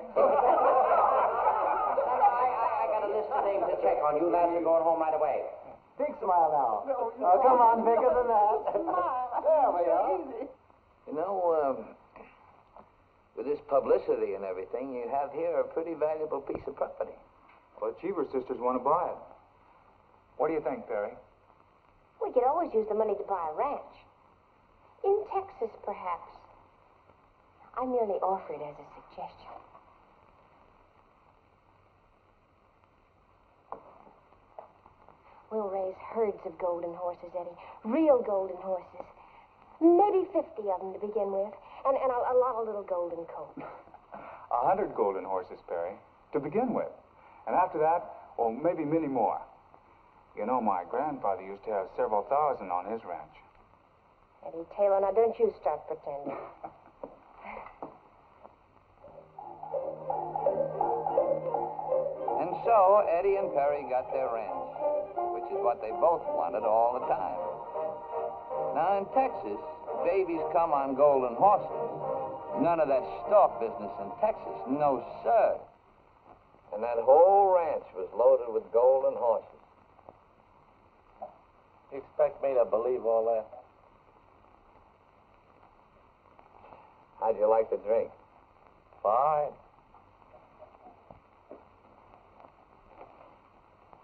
I got a list of names to check on. You lads are going home right away. Big smile now. Oh, come on, bigger than that. There we are. You know, with this publicity and everything, you have here a pretty valuable piece of property. Well, the Cheever sisters want to buy it. What do you think, Perry? We could always use the money to buy a ranch. In Texas, perhaps. I merely offer it as a suggestion. We'll raise herds of golden horses, Eddie. Real golden horses. Maybe 50 of them to begin with. And a lot of little golden colts. 100 golden horses, Perry, to begin with. And after that, well, maybe many more. You know, my grandfather used to have several thousand on his ranch. Eddie Taylor, now don't you start pretending. And so, Eddie and Perry got their ranch, which is what they both wanted all the time. Now, in Texas, babies come on golden horses. None of that stalk business in Texas. No, sir. And that whole ranch was loaded with golden horses. You expect me to believe all that? How'd you like the drink? Fine.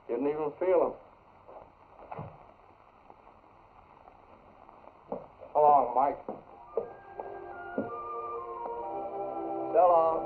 Didn't even feel them. So long, Mike. So long.